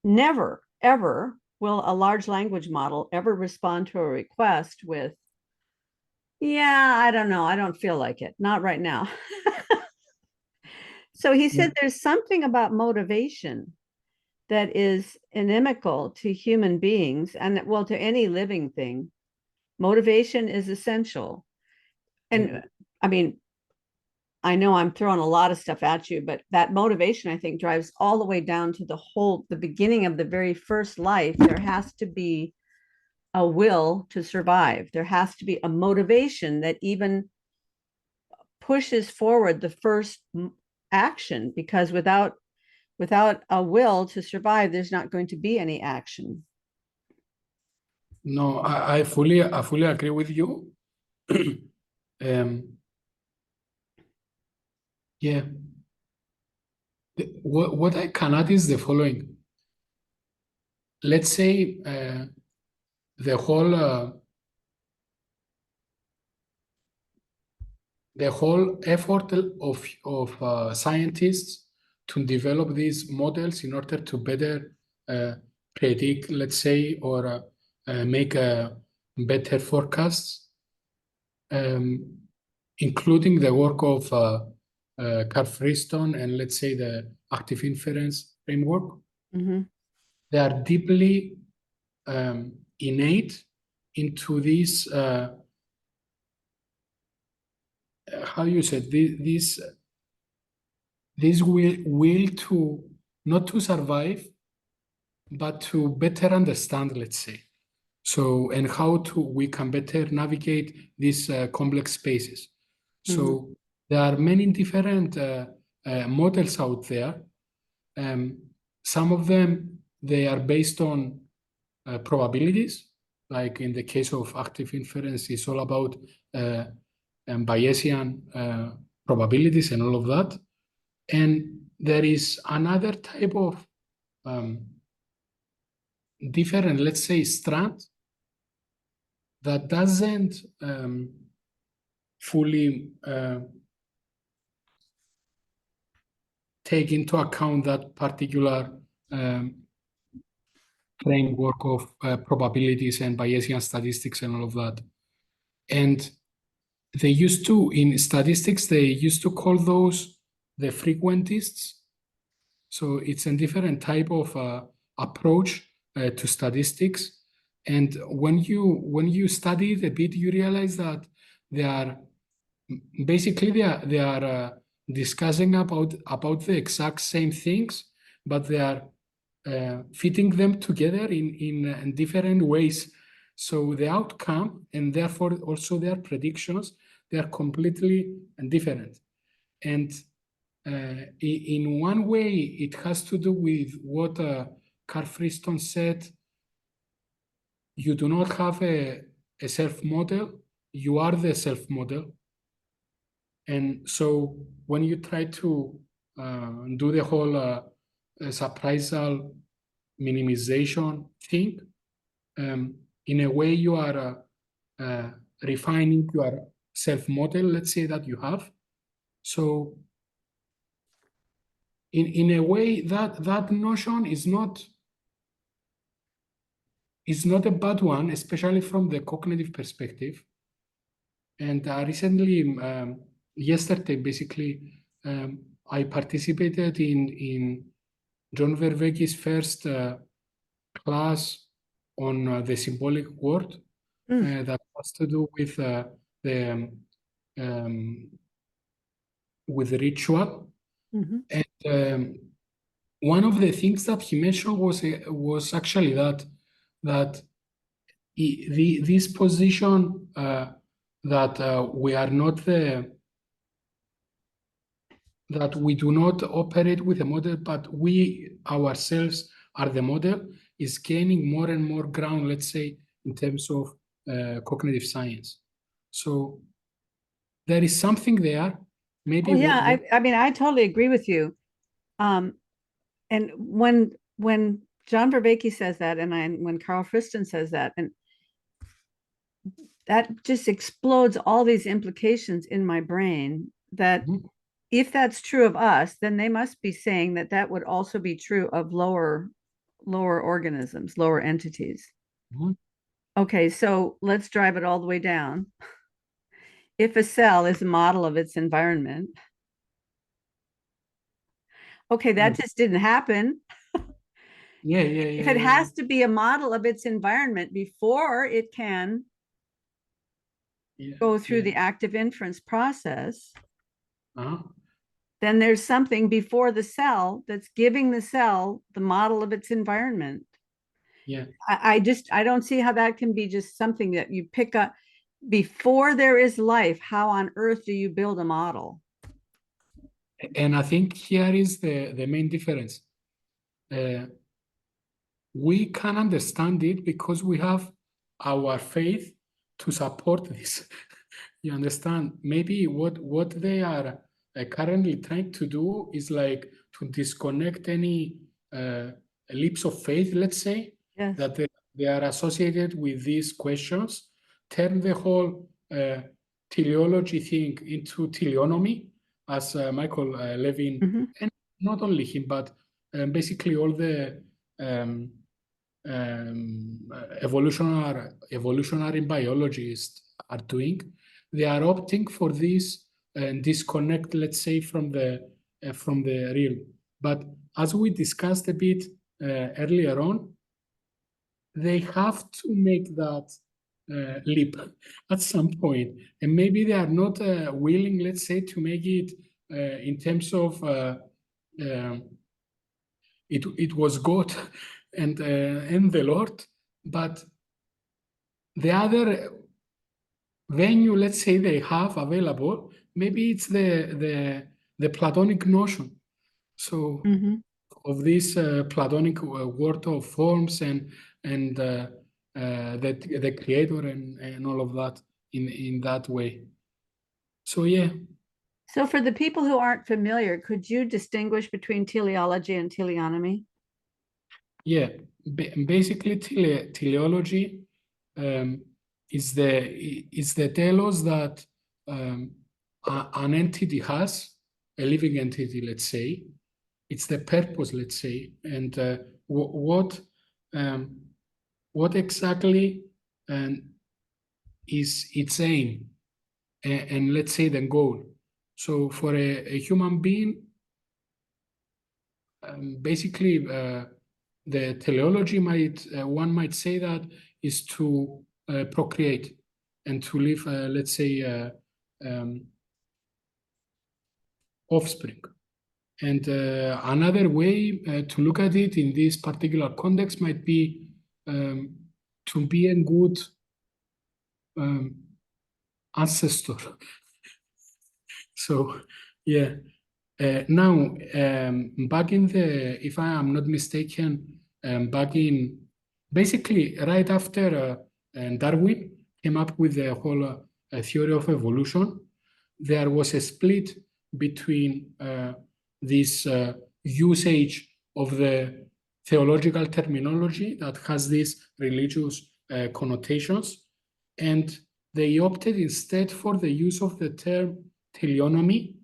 never, ever will a large language model ever respond to a request with, yeah, I don't know, I don't feel like it, not right now. So he said there's something about motivation that is inimical to human beings and, well, to any living thing. Motivation is essential. And I mean, I know I'm throwing a lot of stuff at you, but that motivation, I think, drives all the way down to the beginning of the very first life. There has to be a will to survive. There has to be a motivation that even pushes forward the first action, because without a will to survive, there's not going to be any action. No, I fully agree with you. Yeah. What I can add is the following. Let's say the whole effort of scientists to develop these models in order to better predict, let's say, or make a better forecasts, including the work of Carl Friston and, let's say, the active inference framework. They are deeply innate into this, how you said, this will to not to survive, but to better understand, let's say. So, and how we can better navigate these complex spaces. So there are many different models out there. Some of them, they are based on probabilities, like in the case of active inference, it's all about Bayesian probabilities and all of that. And there is another type of different, let's say, strand that doesn't fully take into account that particular framework of probabilities and Bayesian statistics and all of that. And they used to, in statistics, they used to call those the frequentists. So it's a different type of approach to statistics. And when you study it a bit, you realize that they are basically they are discussing about the exact same things, but they are fitting them together in different ways. So the outcome, and therefore also their predictions, they are completely different. And in one way, it has to do with what Carl Friston said you do not have a self-model, you are the self-model. And so when you try to do the whole surprisal minimization thing, in a way you are refining your self-model, let's say, that you have. So in a way, that notion is not a bad one, especially from the cognitive perspective. And recently, yesterday, basically, I participated in John Vervaeke's first class on the symbolic world that has to do with with ritual. And one of the things that he mentioned was actually that this position that we are not that we do not operate with a model, but we ourselves are the model, is gaining more and more ground, let's say, in terms of cognitive science. So there is something there. Maybe. Oh, yeah, I mean, I totally agree with you. And when John Vervaeke says that, and when Carl Friston says that, and that just explodes all these implications in my brain that if that's true of us, then they must be saying that that would also be true of lower organisms, lower entities. Okay, so let's drive it all the way down. If a cell is a model of its environment, okay, that just didn't happen. If it has to be a model of its environment before it can go through the active inference process, then there's something before the cell that's giving the cell the model of its environment. I don't see how that can be just something that you pick up before there is life. How on earth do you build a model? And I think here is the main difference. We can understand it because we have our faith to support this. You understand? Maybe what they are currently trying to do is like to disconnect any leaps of faith, let's say, that they are associated with these questions, turn the whole teleology thing into teleonomy, as Michael Levin, and not only him, but basically all the evolutionary biologists are doing. They are opting for this disconnect, let's say, from the real. But as we discussed a bit earlier on, they have to make that leap at some point, and maybe they are not willing, let's say, to make it in terms of it was God and the Lord, but the other venue, let's say, they have available, maybe it's the Platonic notion. So of this Platonic world of forms and the creator and all of that in that way. So yeah. So for the people who aren't familiar, could you distinguish between teleology and teleonomy? Yeah, basically teleology is the telos that an entity has, a living entity, let's say. It's the purpose, let's say, and what exactly is its aim, and let's say the goal. So for a human being, basically, the teleology one might say that is to procreate and to live, let's say, offspring. And another way to look at it in this particular context might be to be a good ancestor. So, yeah. Now, back in if I am not mistaken, back in basically right after Darwin came up with the whole theory of evolution, there was a split between this usage of the theological terminology that has these religious connotations, and they opted instead for the use of the term teleonomy,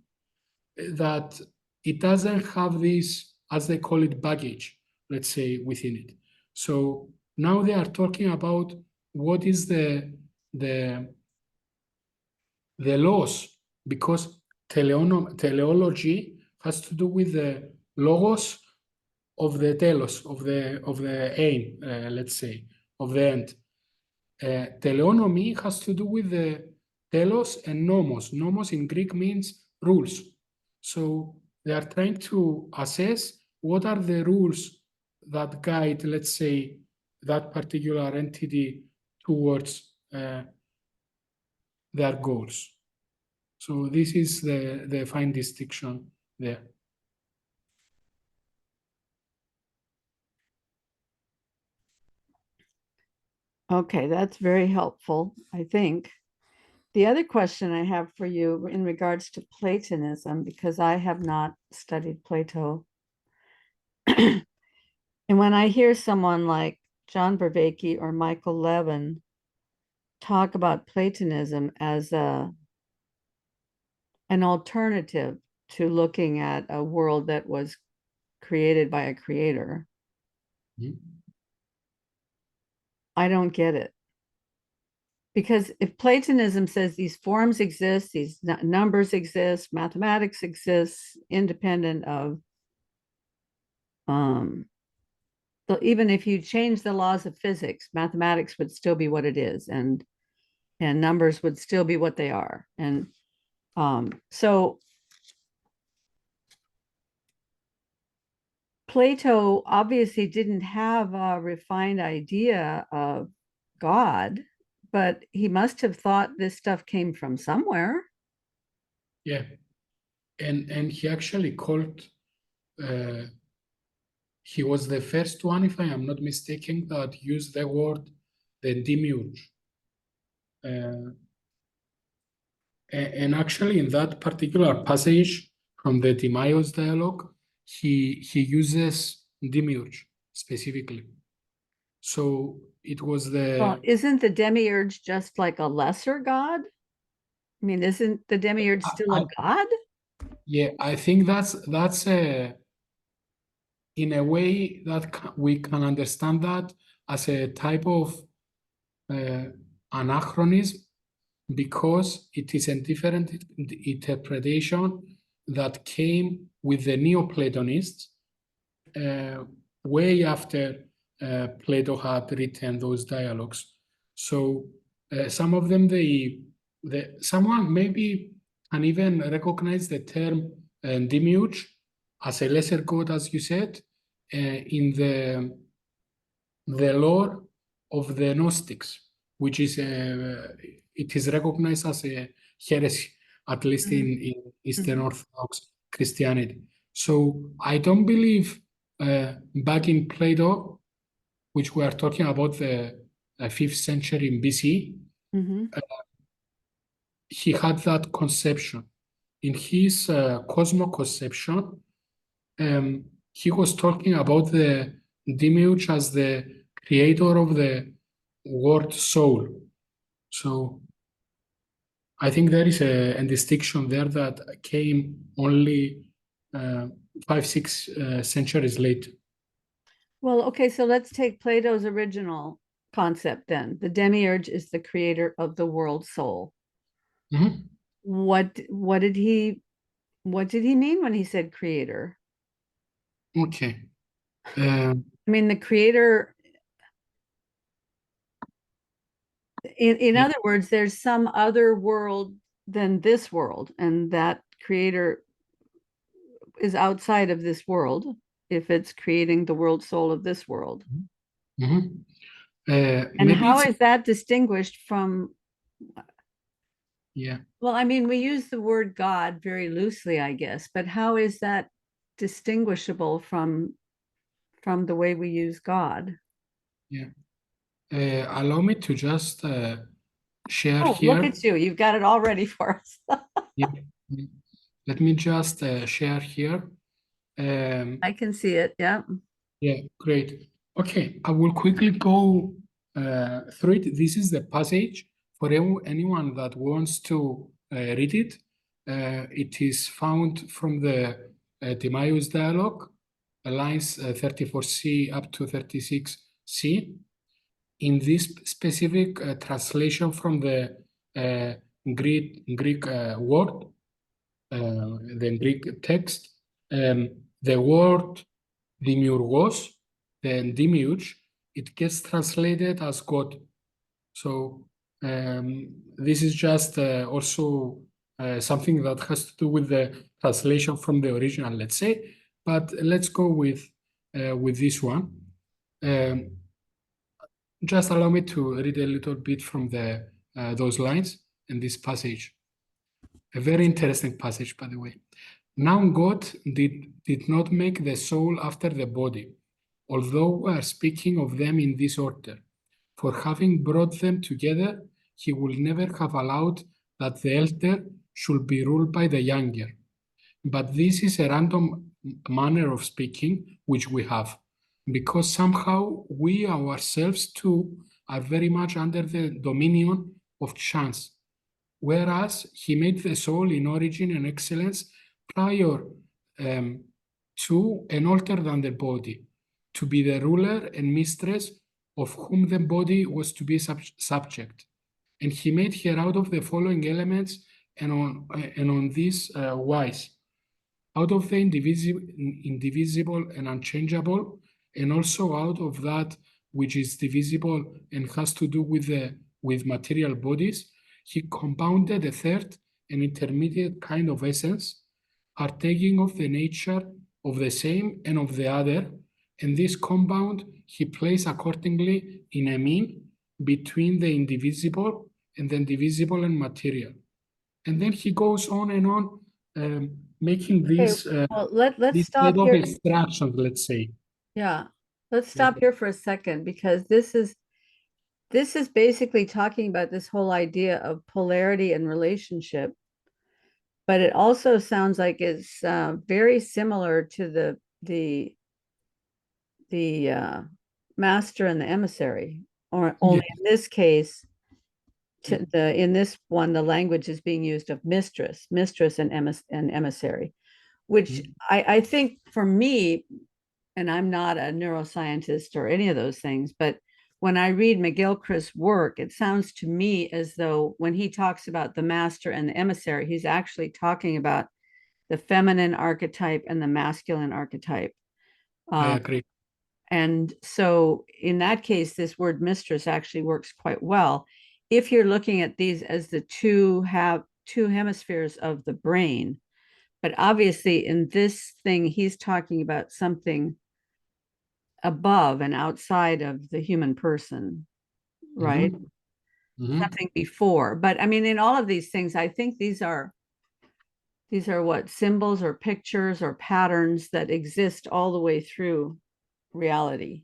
that it doesn't have this, as they call it, baggage, let's say, within it. So now they are talking about what is the laws, because teleology has to do with the logos of the telos, of the aim, let's say, of the end. Teleonomy has to do with the telos and nomos. Nomos in Greek means rules. So they are trying to assess what are the rules that guide, let's say, that particular entity towards their goals. So this is the fine distinction there. Okay, that's very helpful, I think. The other question I have for you in regards to Platonism, because I have not studied Plato, and when I hear someone like John Vervaeke or Michael Levin talk about Platonism as an alternative to looking at a world that was created by a creator, I don't get it. Because if Platonism says these forms exist, these numbers exist, mathematics exists, independent of, even if you change the laws of physics, mathematics would still be what it is, and numbers would still be what they are. And so Plato obviously didn't have a refined idea of God, but he must have thought this stuff came from somewhere. Yeah, and he actually called. He was the first one, if I am not mistaken, that used the word the Demiurge. And actually, in that particular passage from the Timaeus dialogue, he uses Demiurge specifically. So it was Well, isn't the Demiurge just like a lesser god? I mean, isn't the Demiurge still a god? Yeah, I think that's in a way that we can understand that as a type of anachronism, because it is a different interpretation that came with the Neoplatonists way after Plato had written those dialogues. So some of them, someone maybe can even recognize the term Demiurge as a lesser god, as you said, in the lore of the Gnostics, which is it is recognized as a heresy, at least in Eastern Orthodox Christianity. So I don't believe back in Plato, which we are talking about the 5th century BC, he had that conception. In his cosmo-conception, he was talking about the Demiurge as the creator of the word soul. So I think there is a distinction there that came only 5-6 centuries later. Well, okay, so let's take Plato's original concept then. The Demiurge is the creator of the world soul. What did he mean when he said creator? Okay. I mean, the creator, in other words, there's some other world than this world, and that creator is outside of this world if it's creating the world soul of this world. And how is that distinguished from? Yeah. Well, I mean, we use the word God very loosely, I guess, but how is that distinguishable from the way we use God? Yeah. Allow me to just share Oh, here. look at you. You've got it all ready for us. Yeah. Let me just share here. I can see it. Yeah. Yeah, great. Okay, I will quickly go through it. This is the passage for anyone that wants to read it. It is found from the Timaeus dialogue, lines 34c up to 36c. In this specific translation from the Greek word, the Greek text, the word Demiurgos, then Demiurge, it gets translated as God. So this is just also something that has to do with the translation from the original, let's say. But let's go with this one. Just allow me to read a little bit from the those lines in this passage. A very interesting passage, by the way. Now God did not make the soul after the body, although we are speaking of them in this order. For having brought them together, he will never have allowed that the elder should be ruled by the younger. But this is a random manner of speaking which we have, because somehow we ourselves too are very much under the dominion of chance, whereas he made the soul in origin and excellence prior to and older than the body, to be the ruler and mistress of whom the body was to be subject. And he made her out of the following elements and on this wise, out of the indivisible and unchangeable, and also out of that which is divisible and has to do with material bodies, he compounded a third and intermediate kind of essence, partaking of the nature of the same and of the other, and this compound he placed accordingly in a mean between the indivisible and the indivisible and material. And then he goes on and on, making this Well, let's this stop kind of here. extraction, let's say. Yeah. Let's stop here for a second, because this is basically talking about this whole idea of polarity and relationship. But it also sounds like it's very similar to the master and the emissary, or only in this case, in this one, the language is being used of mistress and emissary, which I think for me, and I'm not a neuroscientist or any of those things, but when I read McGilchrist's work, it sounds to me as though when he talks about the master and the emissary, he's actually talking about the feminine archetype and the masculine archetype. I agree. And so in that case, this word mistress actually works quite well if you're looking at these as the two hemispheres of the brain. But obviously in this thing, he's talking about something above and outside of the human person, right? Something before. But I mean, in all of these things, I think these are what, symbols or pictures or patterns that exist all the way through reality.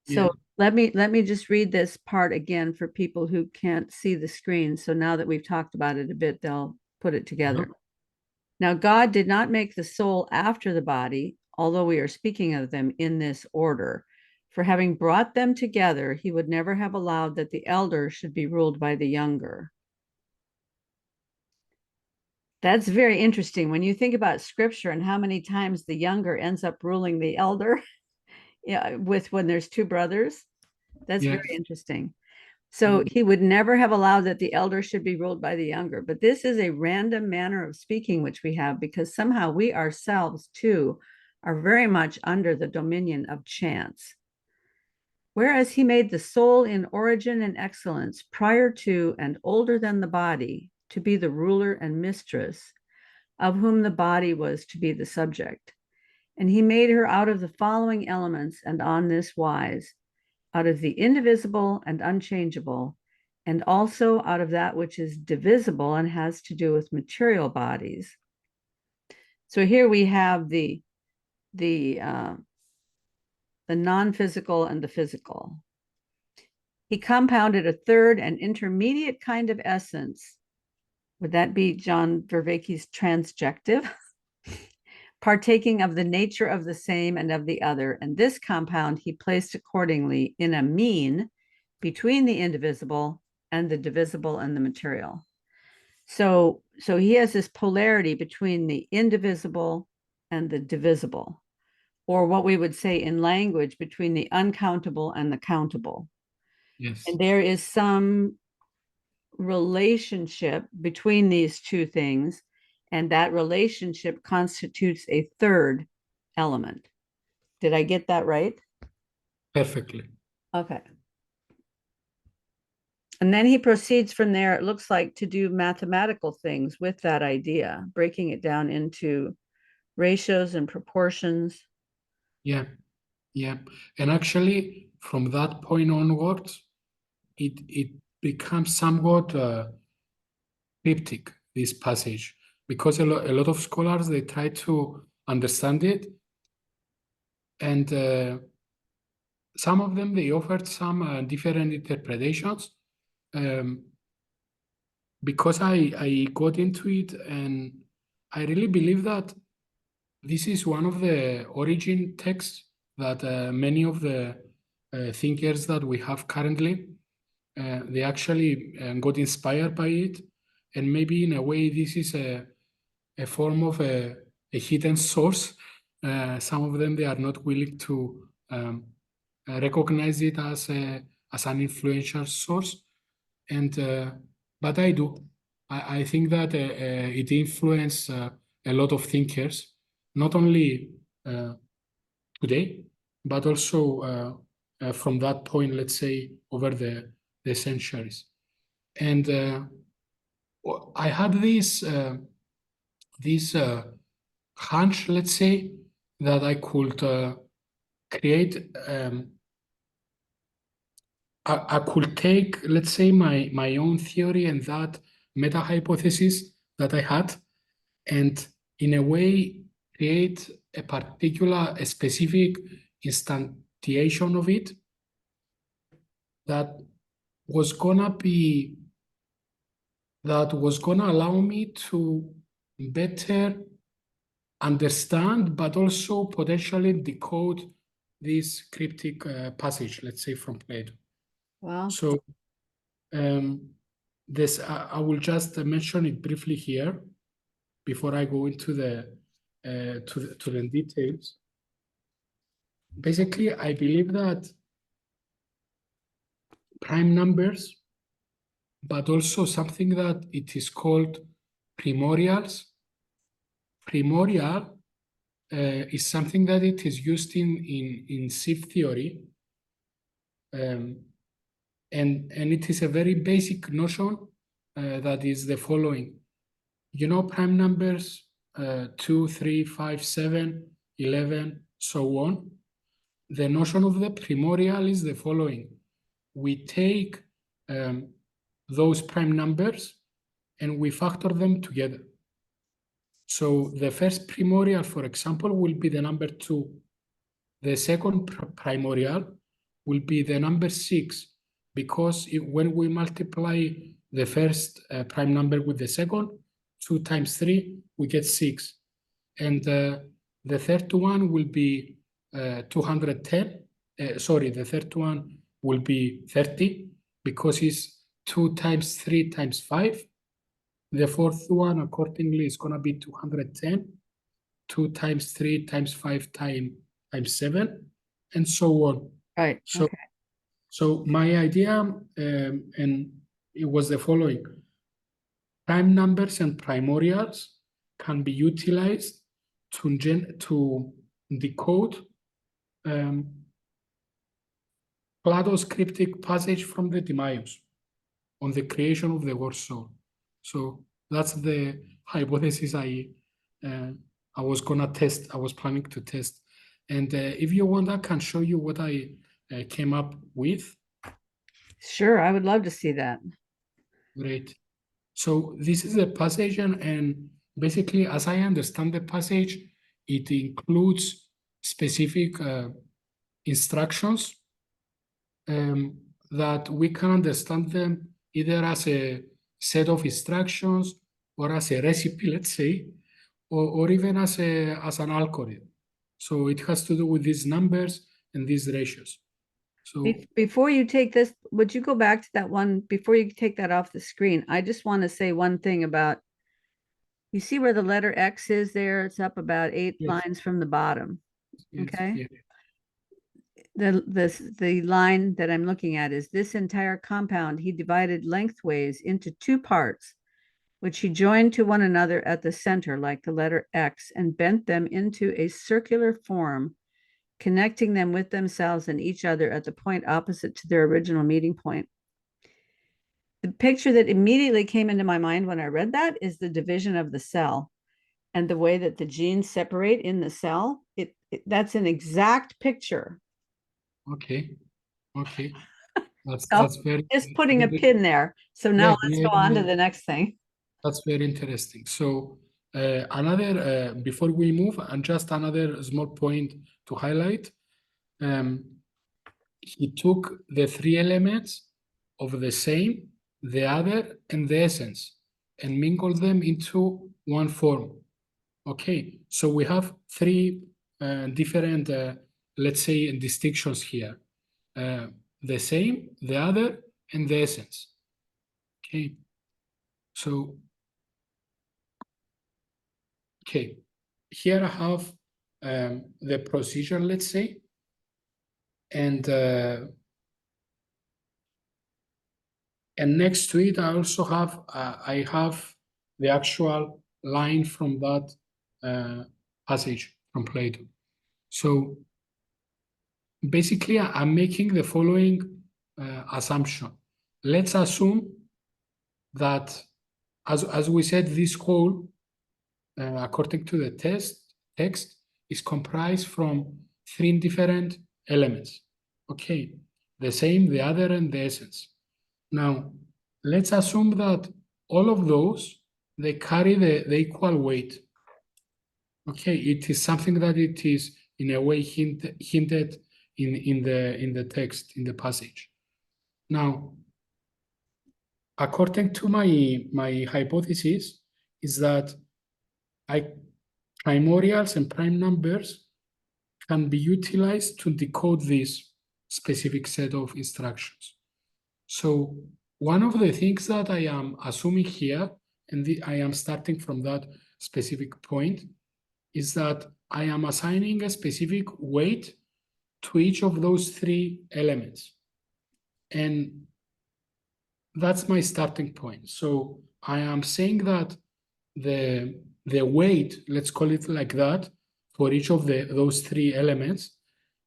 So let me just read this part again for people who can't see the screen. So now that we've talked about it a bit, they'll put it together. Now, God did not make the soul after the body, although we are speaking of them in this order. For having brought them together, he would never have allowed that the elder should be ruled by the younger. That's very interesting when you think about scripture and how many times the younger ends up ruling the elder when there's two brothers. That's very interesting. So he would never have allowed that the elder should be ruled by the younger. But this is a random manner of speaking which we have, because somehow we ourselves too are very much under the dominion of chance. Whereas he made the soul in origin and excellence prior to and older than the body to be the ruler and mistress, of whom the body was to be the subject. And he made her out of the following elements, and on this wise: out of the indivisible and unchangeable, and also out of that which is divisible and has to do with material bodies. So here we have the the non-physical, and the physical. He compounded a third and intermediate kind of essence. Would that be John Vervaeke's transjective? Partaking of the nature of the same and of the other. And this compound he placed accordingly in a mean between the indivisible and the divisible and the material. So he has this polarity between the indivisible and the divisible, or what we would say in language, between the uncountable and the countable. Yes. And there is some relationship between these two things, and that relationship constitutes a third element. Did I get that right? Perfectly. Okay. And then he proceeds from there, it looks like, to do mathematical things with that idea, breaking it down into ratios and proportions. Yeah. Yeah. And actually, from that point onwards, it becomes somewhat cryptic, this passage, because a lot of scholars, they try to understand it, and some of them, they offered some different interpretations. Because I got into it, and I really believe that this is one of the origin texts that many of the thinkers that we have currently, they actually got inspired by it. And maybe in a way, this is a form of a hidden source. Some of them, they are not willing to recognize it as an influential source. And but I do. I think that it influenced a lot of thinkers, not only today, but also from that point, let's say, over the centuries. And I had this hunch, let's say, that I could create. I could take, let's say, my own theory and that meta-hypothesis that I had, and in a way create a specific instantiation of it that was gonna allow me to better understand, but also potentially decode this cryptic passage, let's say, from Plato. Wow. So this I will just mention it briefly here before I go into the details. Basically, I believe that prime numbers, but also something that it is called primordials. Primordial is something that it is used in sieve theory. And it is a very basic notion that is the following. You know, prime numbers 2, 3, 5, 7, 11, so on. The notion of the primordial is the following. We take those prime numbers and we factor them together. So the first primordial, for example, will be the number 2. The second primordial will be the number 6, because when we multiply the first prime number with the second, 2 times 3, we get 6. And the third one will be 210. The third one will be 30, because it's 2 times 3 times 5. The fourth one, accordingly, is going to be 210. 2 times 3 times 5 times 7, and so on. Right. So, okay. So my idea, and it was the following. Prime numbers and primordials can be utilized to decode Plato's cryptic passage from the Demiurge on the creation of the word soul. So that's the hypothesis I was gonna test. I was planning to test. And if you want, I can show you what I came up with. Sure, I would love to see that. Great. So this is a passage, and basically, as I understand the passage, it includes specific instructions that we can understand them either as a set of instructions or as a recipe, let's say, or even as an algorithm. So it has to do with these numbers and these ratios. So Before you take this, would you go back to that one, before you take that off the screen? I just want to say one thing about, you see where the letter X is there? It's up about 8 Yes. lines from the bottom. Okay. yeah. The line that I'm looking at is, this entire compound he divided lengthways into 2 parts, which he joined to one another at the center like the letter X, and bent them into a circular form, connecting them with themselves and each other at the point opposite to their original meeting point. The picture that immediately came into my mind when I read that is the division of the cell and the way that the genes separate in the cell. That's an exact picture. Okay. So That's very just putting a pin there. So now let's go on to the next thing. That's very interesting. So another before we move, and just another small point to highlight. He took the 3 elements of the same, the other, and the essence, and mingled them into one form. Okay, so we have 3 different, let's say, distinctions here. The same, the other, and the essence. Okay, so, okay, here I have the procedure, let's say, and next to it, I also have I have the actual line from that passage from Plato. So basically, I'm making the following assumption. Let's assume that, as we said, this whole, according to the text, is comprised from 3 different elements. Okay, the same, the other, and the essence. Now, let's assume that all of those, they carry the equal weight. Okay, it is something that it is in a way hinted in the text, in the passage. Now, according to my hypothesis, is that primordials and prime numbers can be utilized to decode this specific set of instructions. So one of the things that I am assuming here, and I am starting from that specific point, is that I am assigning a specific weight to each of those 3 elements. And that's my starting point. So I am saying that the weight, let's call it like that, for each of those 3 elements,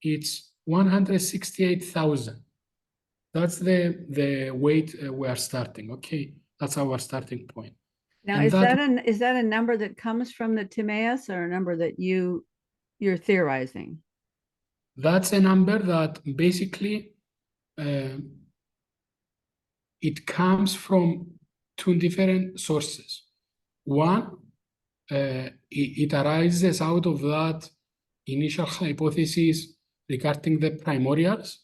it's 168,000. That's the weight we are starting. Okay, that's our starting point. Now, And is that a number that comes from the Timaeus, or a number that you're theorizing? That's a number that basically it comes from 2 different sources. One, it arises out of that initial hypothesis regarding the primordials.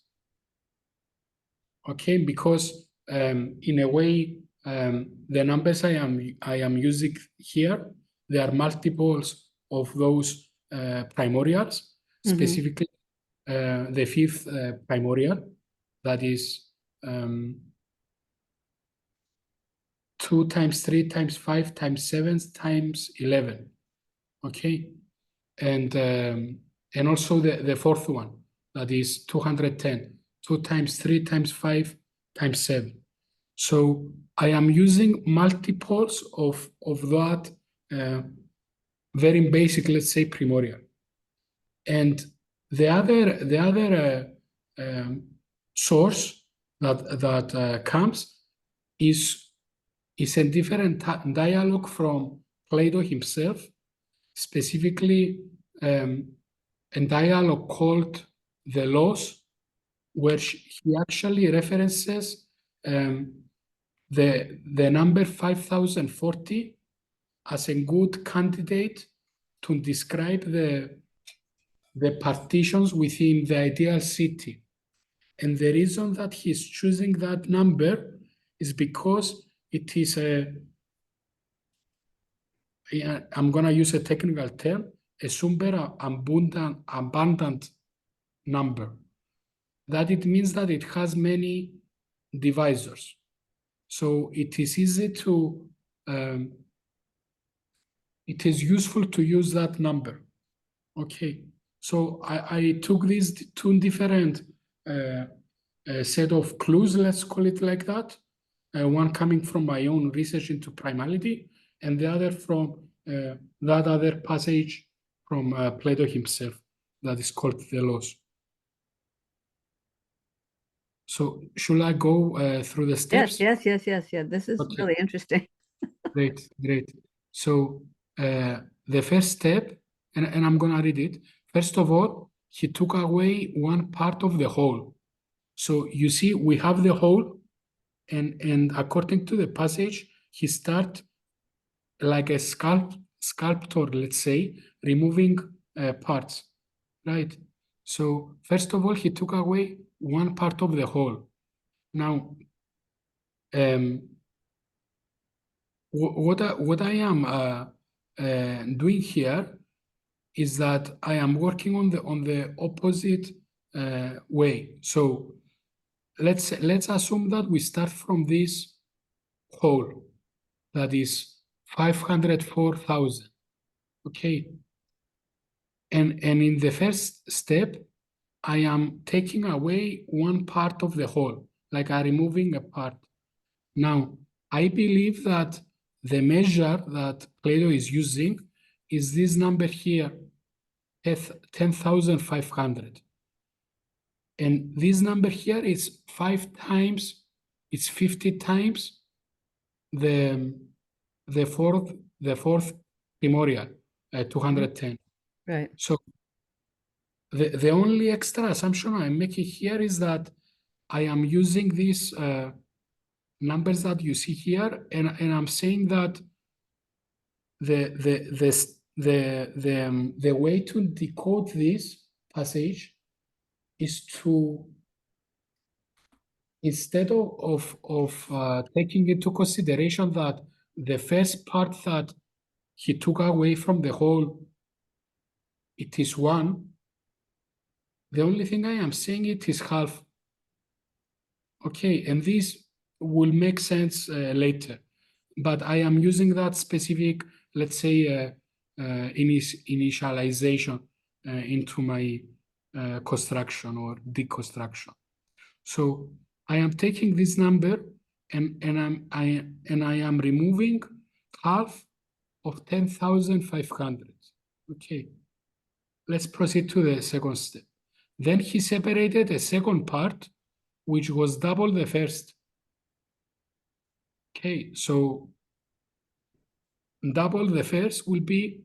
Okay, because in a way, the numbers I am using here, they are multiples of those primordials, specifically the 5th primordial, that is 2 times 3 times 5 times 7 times 11. Okay, and also the 4th one, that is 210. 2 times 3 times 5 times 7. So I am using multiples of that very basic, let's say, primordial. And the other source that comes is a different dialogue from Plato himself, specifically a dialogue called The Laws, where he actually references the number 5040 as a good candidate to describe the the partitions within the ideal city. And the reason that he's choosing that number is because it is I'm going to use a technical term, a super abundant number. That it means that it has many divisors. So it is easy to, it is useful to use that number. Okay, so I took these two different set of clues, let's call it like that. One coming from my own research into primality, and the other from that other passage from Plato himself that is called the Laws. So should I go through the steps? Yes. Yeah, this is Okay. really interesting. Great. So the first step, and I'm going to read it. First of all, he took away one part of the whole. So you see, we have the whole, and according to the passage, he starts like a sculptor, let's say, removing parts, right? So first of all, he took away one part of the whole. Now, what I am doing here is that I am working on the opposite way. So let's assume that we start from this whole that is 504,000. Okay, and in the first step, I am taking away one part of the whole, like I'm removing a part. Now, I believe that the measure that Plato is using is this number here, 10,500. And this number here is 5 times, it's 50 times the fourth primordial, 210. Right. So the only extra assumption I'm making here is that I am using these numbers that you see here, and I'm saying that the way to decode this passage is to, instead of taking into consideration that the first part that he took away from the whole, it is 1, the only thing I am saying it is half. Okay, and this will make sense later. But I am using that specific, let's say, initialization into my construction or deconstruction. So I am taking this number and I am removing half of 10,500. Okay, let's proceed to the second step. Then he separated a second part, which was double the first. Okay, so double the first will be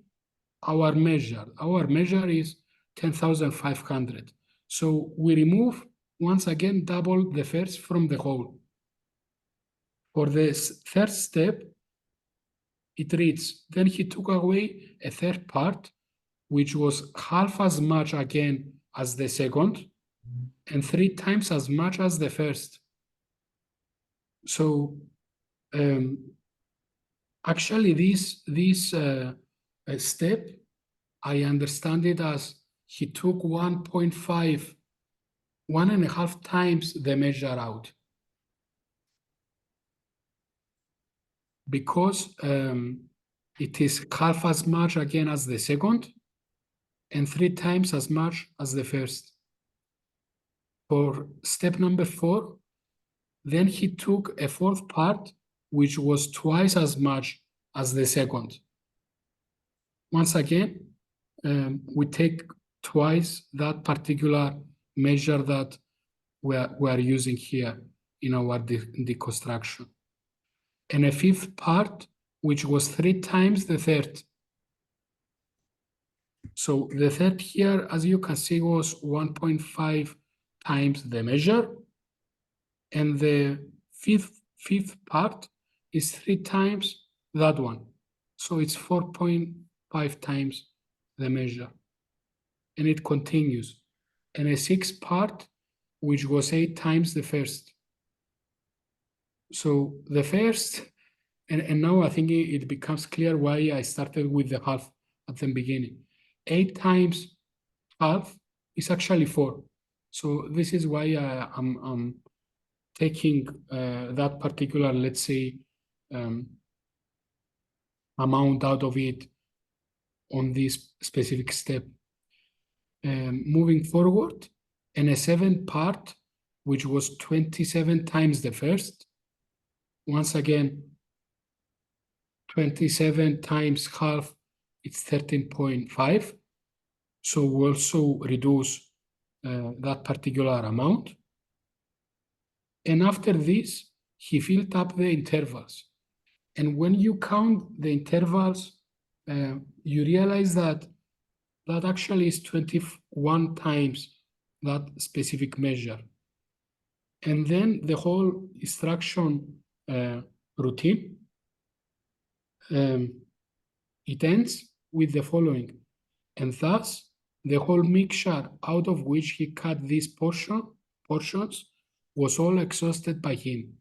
our measure. Our measure is 10,500. So we remove, once again, double the first from the whole. For this third step, it reads, then he took away a third part, which was half as much again as the second, and 3 times as much as the first. So actually this step, I understand it as he took 1.5 times the measure out. Because it is half as much again as the second, and 3 times as much as the first. For step number 4, then he took a fourth part, which was twice as much as the second. Once again, we take twice that particular measure that we are using here in our deconstruction. And a fifth part, which was 3 times the third. So the third here, as you can see, was 1.5 times the measure. And the fifth part is 3 times that one. So it's 4.5 times the measure. and it continues. And a sixth part, which was 8 times the first. So the first, and now I think it becomes clear why I started with the half at the beginning. 8 times half is actually 4. So this is why I'm taking that particular, let's say, amount out of it on this specific step. Moving forward, and a 7th part, which was 27 times the first. Once again, 27 times half, it's 13.5. So we also reduce that particular amount. And after this, he filled up the intervals. And when you count the intervals, you realize that that actually is 21 times that specific measure. And then the whole instruction routine, it ends with the following. And thus, the whole mixture out of which he cut these portions was all exhausted by him.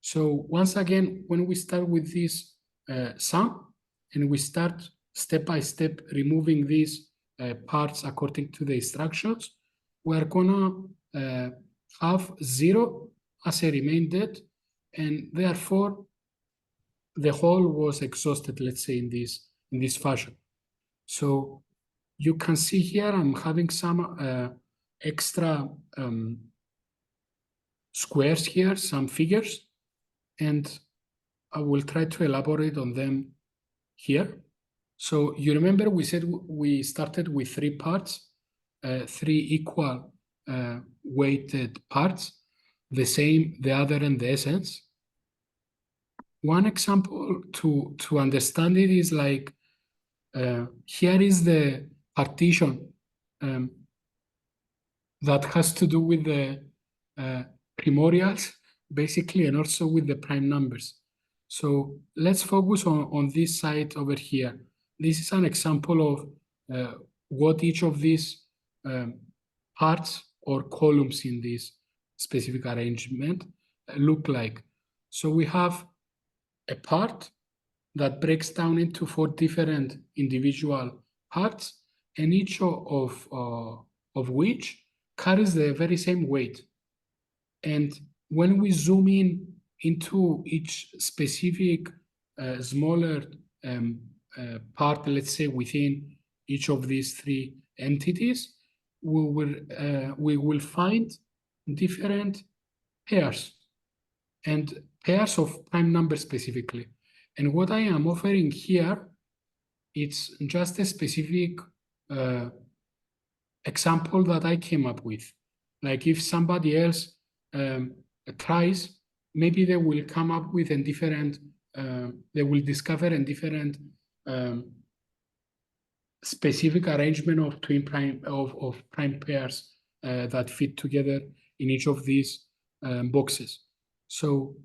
So once again, when we start with this sum, and we start step by step removing these parts according to the instructions, we're gonna have 0 as a remainder, and therefore the whole was exhausted, let's say, in this fashion. So you can see here I'm having some extra squares here, some figures, and I will try to elaborate on them here. So you remember we said we started with 3 parts, 3 equal weighted parts, the same, the other, and the essence. One example to understand it is like, here is the partition that has to do with the primordials, basically, and also with the prime numbers. So let's focus on this side over here. This is an example of what each of these parts or columns in this specific arrangement look like. So we have a part that breaks down into 4 different individual parts, and each of which carries the very same weight. And when we zoom in into each specific smaller part, let's say within each of these 3 entities, we will find different pairs, and pairs of prime numbers specifically. And what I am offering here, it's just a specific example that I came up with. Like if somebody else tries, maybe they will come up with a different, they will discover a different specific arrangement of twin prime of prime pairs that fit together in each of these boxes. So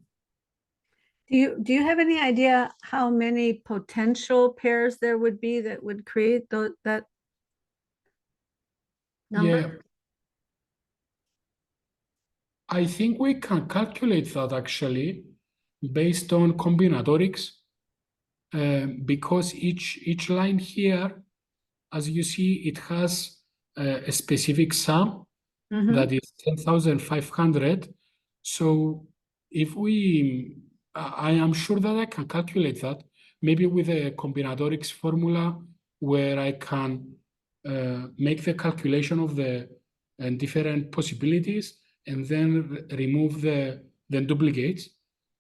Do you have any idea how many potential pairs there would be that would create that number? yeah, I think we can calculate that actually based on combinatorics, because each line here, as you see, it has a specific sum that is 10,500. So if I am sure that I can calculate that, maybe with a combinatorics formula where I can make the calculation of the different possibilities and then remove the duplicates.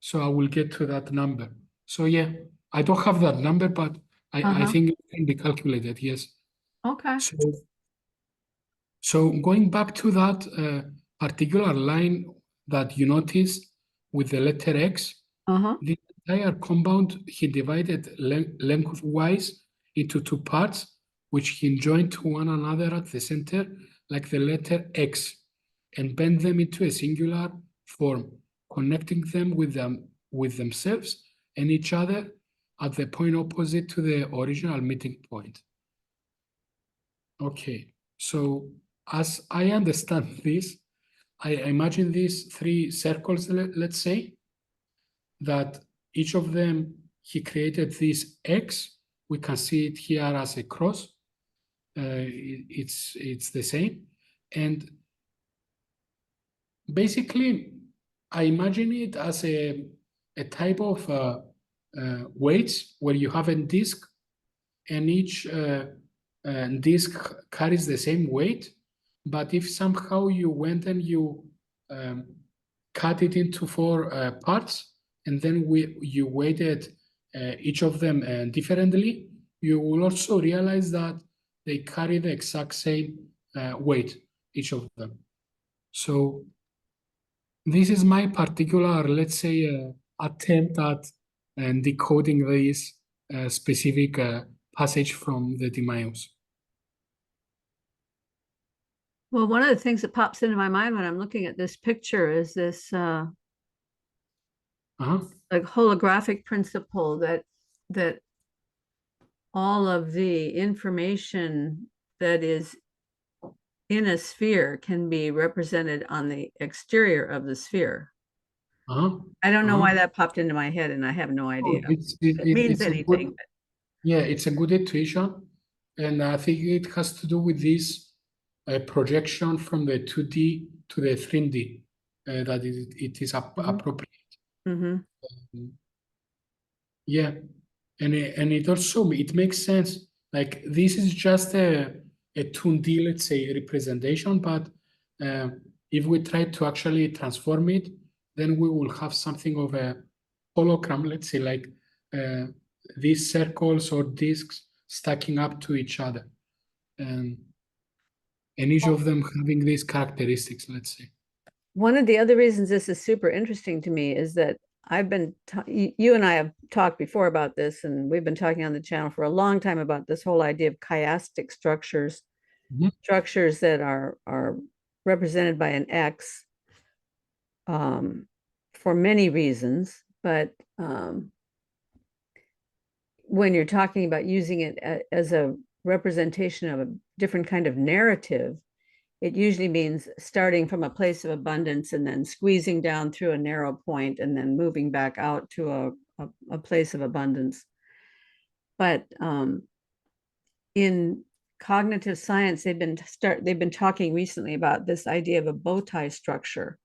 So I will get to that number. So yeah, I don't have that number, but I think it can be calculated, yes. Okay. So going back to that particular line that you noticed with the letter X, the entire compound he divided lengthwise into 2 parts, which he joined to one another at the center, like the letter X, and bend them into a singular form, connecting them with themselves and each other at the point opposite to the original meeting point. Okay, So as I understand this, I imagine these three circles, let's say, that each of them, he created this X. We can see it here as a cross. It's the same. And basically, I imagine it as a type of weights where you have a disk, and each disk carries the same weight. But if somehow you went and you cut it into four parts, and then you weighted each of them differently, you will also realize that they carry the exact same weight, each of them. So this is my particular, let's say, attempt at decoding this specific passage from the Timaeus. Well, one of the things that pops into my mind when I'm looking at this picture is this like holographic principle that all of the information that is in a sphere can be represented on the exterior of the sphere. I don't know why that popped into my head, and I have no idea it means anything. Yeah, it's a good intuition, and I think it has to do with this projection from the 2D to the 3D that it is appropriate. Yeah, and it also it makes sense. Like this is just a 2D, let's say, representation, but if we try to actually transform it, then we will have something of a hologram, let's say, like these circles or disks stacking up to each other, and each of them having these characteristics, let's say. One of the other reasons this is super interesting to me is that you and I have talked before about this, and we've been talking on the channel for a long time about this whole idea of chiastic structures, structures that are represented by an X for many reasons, but when you're talking about using it as a representation of a different kind of narrative, it usually means starting from a place of abundance and then squeezing down through a narrow point and then moving back out to a place of abundance. But in cognitive science, they've been talking recently about this idea of a bow tie structure.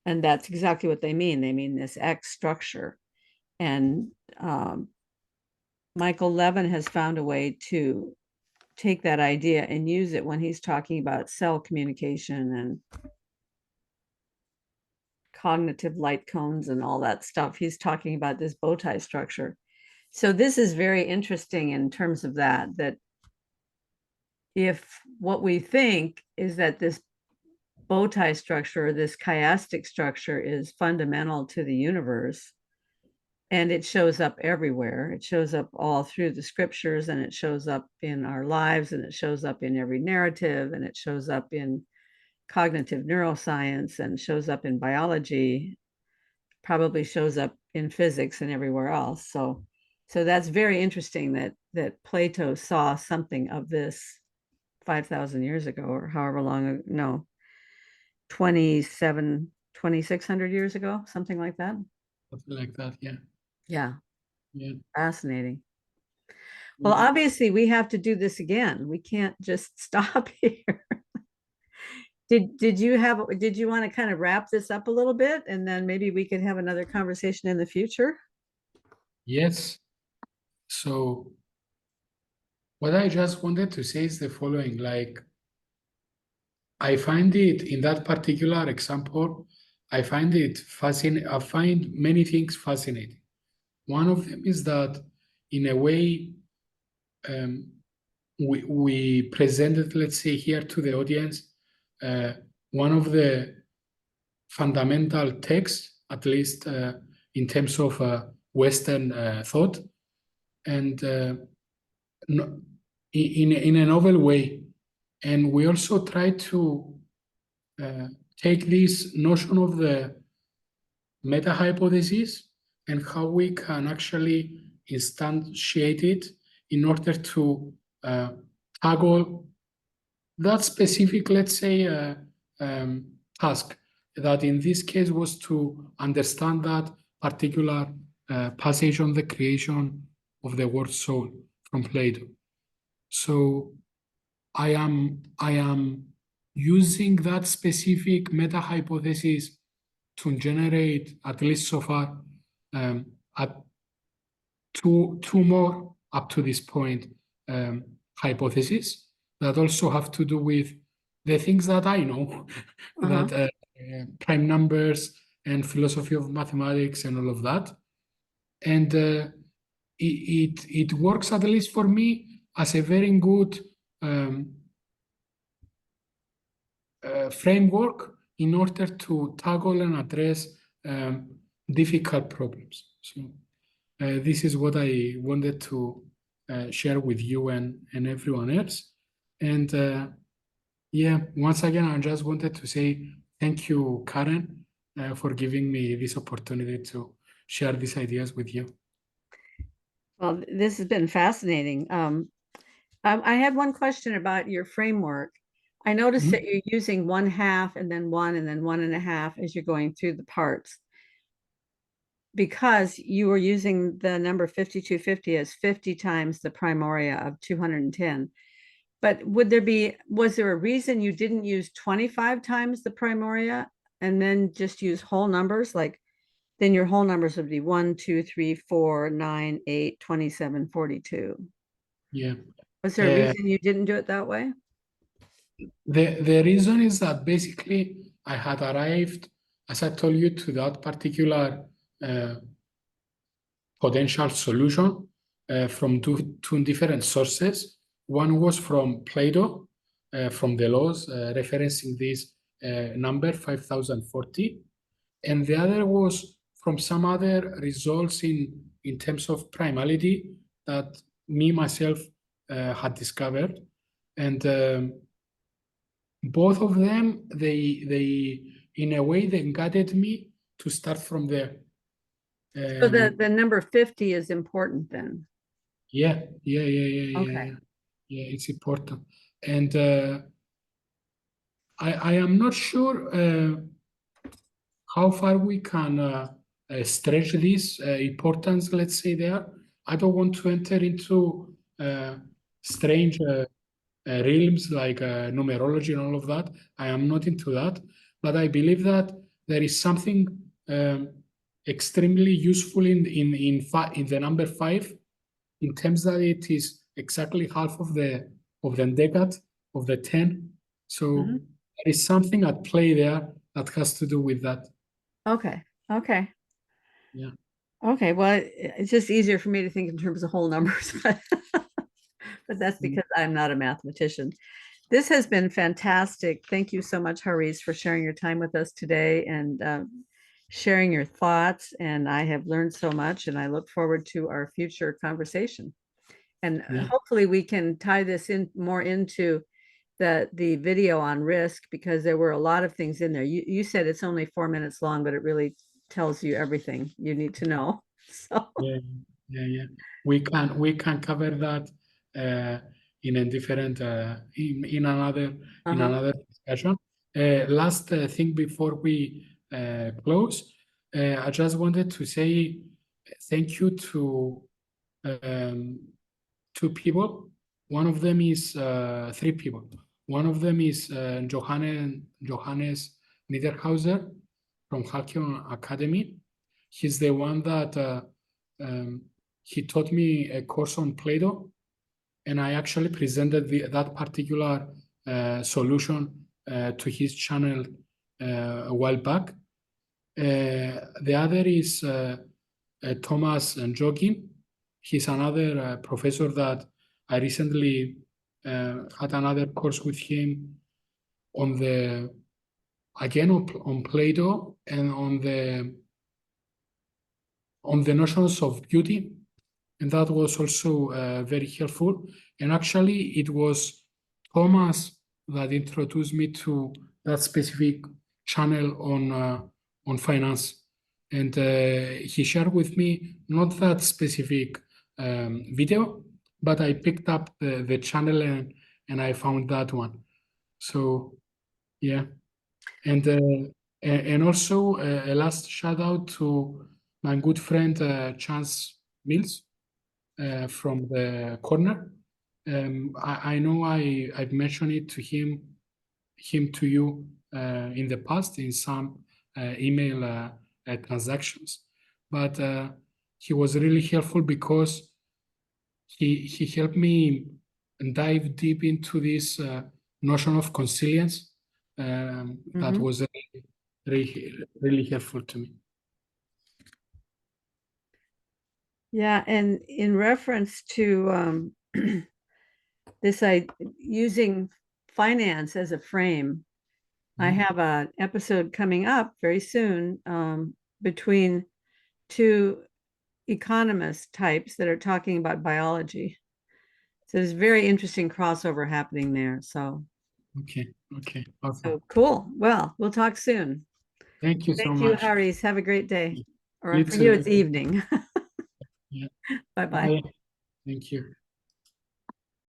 And that's exactly what they mean. They mean this X structure. And Michael Levin has found a way to take that idea and use it when he's talking about cell communication and cognitive light cones and all that stuff. He's talking about this bow tie structure. So this is very interesting in terms of that if what we think is that this bow tie structure, this chiastic structure, is fundamental to the universe, and it shows up everywhere. It shows up all through the scriptures, and it shows up in our lives, and it shows up in every narrative, and it shows up in cognitive neuroscience, and shows up in biology, probably shows up in physics and everywhere else. So that's very interesting that Plato saw something of this 5,000 years ago, or however long, no, 2,600 years ago, something like that. Something like that, yeah. Yeah. Fascinating. Yeah. Well, obviously we have to do this again. We can't just stop here. Did you want to kind of wrap this up a little bit, and then maybe we could have another conversation in the future? Yes. So what I just wanted to say is the following, like, I find it, in that particular example, I find it fascinating. I find many things fascinating. One of them is that, in a way, we presented, let's say, here to the audience, one of the fundamental texts, at least in terms of Western thought, and in a novel way. And we also try to take this notion of the meta-hypothesis and how we can actually instantiate it in order to tackle that specific, let's say, task that in this case was to understand that particular passage on the creation of the word soul from Plato. So I am using that specific meta-hypothesis to generate, at least so far, two more up to this point hypotheses that also have to do with the things that I know, that prime numbers and philosophy of mathematics and all of that. And it works, at least for me, as a very good framework in order to tackle and address difficult problems. So this is what I wanted to share with you and everyone else. And yeah, once again, I just wanted to say thank you, Karen, for giving me this opportunity to share these ideas with you. Well, this has been fascinating. I had one question about your framework. I noticed that you're using 1/2 and then 1 and then 1.5 as you're going through the parts, because you were using the number 5250 as 50 times the primoria of 210. But was there a reason you didn't use 25 times the primoria and then just use whole numbers? Like, then your whole numbers would be 1, 2, 3, 4, 9, 8, 27, 42. Yeah. Was there a reason you didn't do it that way? The reason is that basically I had arrived, as I told you, to that particular potential solution from two different sources. One was from Plato, from the laws, referencing this number 5040, and the other was from some other results in terms of primality that me myself had discovered. And both of them, they in a way, they guided me to start from there. So the number 50 is important then. Yeah. Okay. Yeah, it's important. And I am not sure how far we can stretch this importance, let's say there. I don't want to enter into strange realms like numerology and all of that. I am not into that, but I believe that there is something extremely useful in the number 5, in terms that it is exactly half of the decade of the 10. So there is something at play there that has to do with that. Okay. Yeah. Okay. Well, it's just easier for me to think in terms of whole numbers, but that's because I'm not a mathematician. This has been fantastic. Thank you so much, Haris, for sharing your time with us today and sharing your thoughts. And I have learned so much, and I look forward to our future conversation. And hopefully we can tie this in more into the video on risk, because there were a lot of things in there. You said it's only 4 minutes long, but it really tells you everything you need to know. So Yeah. We can cover that in a different in another discussion. Last thing before we close, I just wanted to say thank you to 2 people. One of them is 3 people. One of them is Johannes Niederhauser from Halcyon Academy. He's the one that he taught me a course on Plato, and I actually presented that particular solution to his channel a while back. The other is Thomas Jogin. He's another professor that I recently had another course with him on on Plato and on the notions of beauty, and that was also very helpful. And actually, it was Thomas that introduced me to that specific channel on finance, and he shared with me not that specific video, but I picked up the channel and I found that one. So yeah, and also a last shout out to my good friend Chance Mills from the corner. I know I've mentioned it to him to you in the past in some email transactions, but he was really helpful because he helped me dive deep into this notion of consilience that was really helpful to me. Yeah, and in reference to this, using finance as a frame, I have an episode coming up very soon between two economist types that are talking about biology. So there's very interesting crossover happening there. So Okay, awesome. so cool. Well, we'll talk soon. Thank you so Thank you, much. Haris. Have a great day. Or You for you, too. it's evening. Yeah. Bye-bye. Bye. Thank you.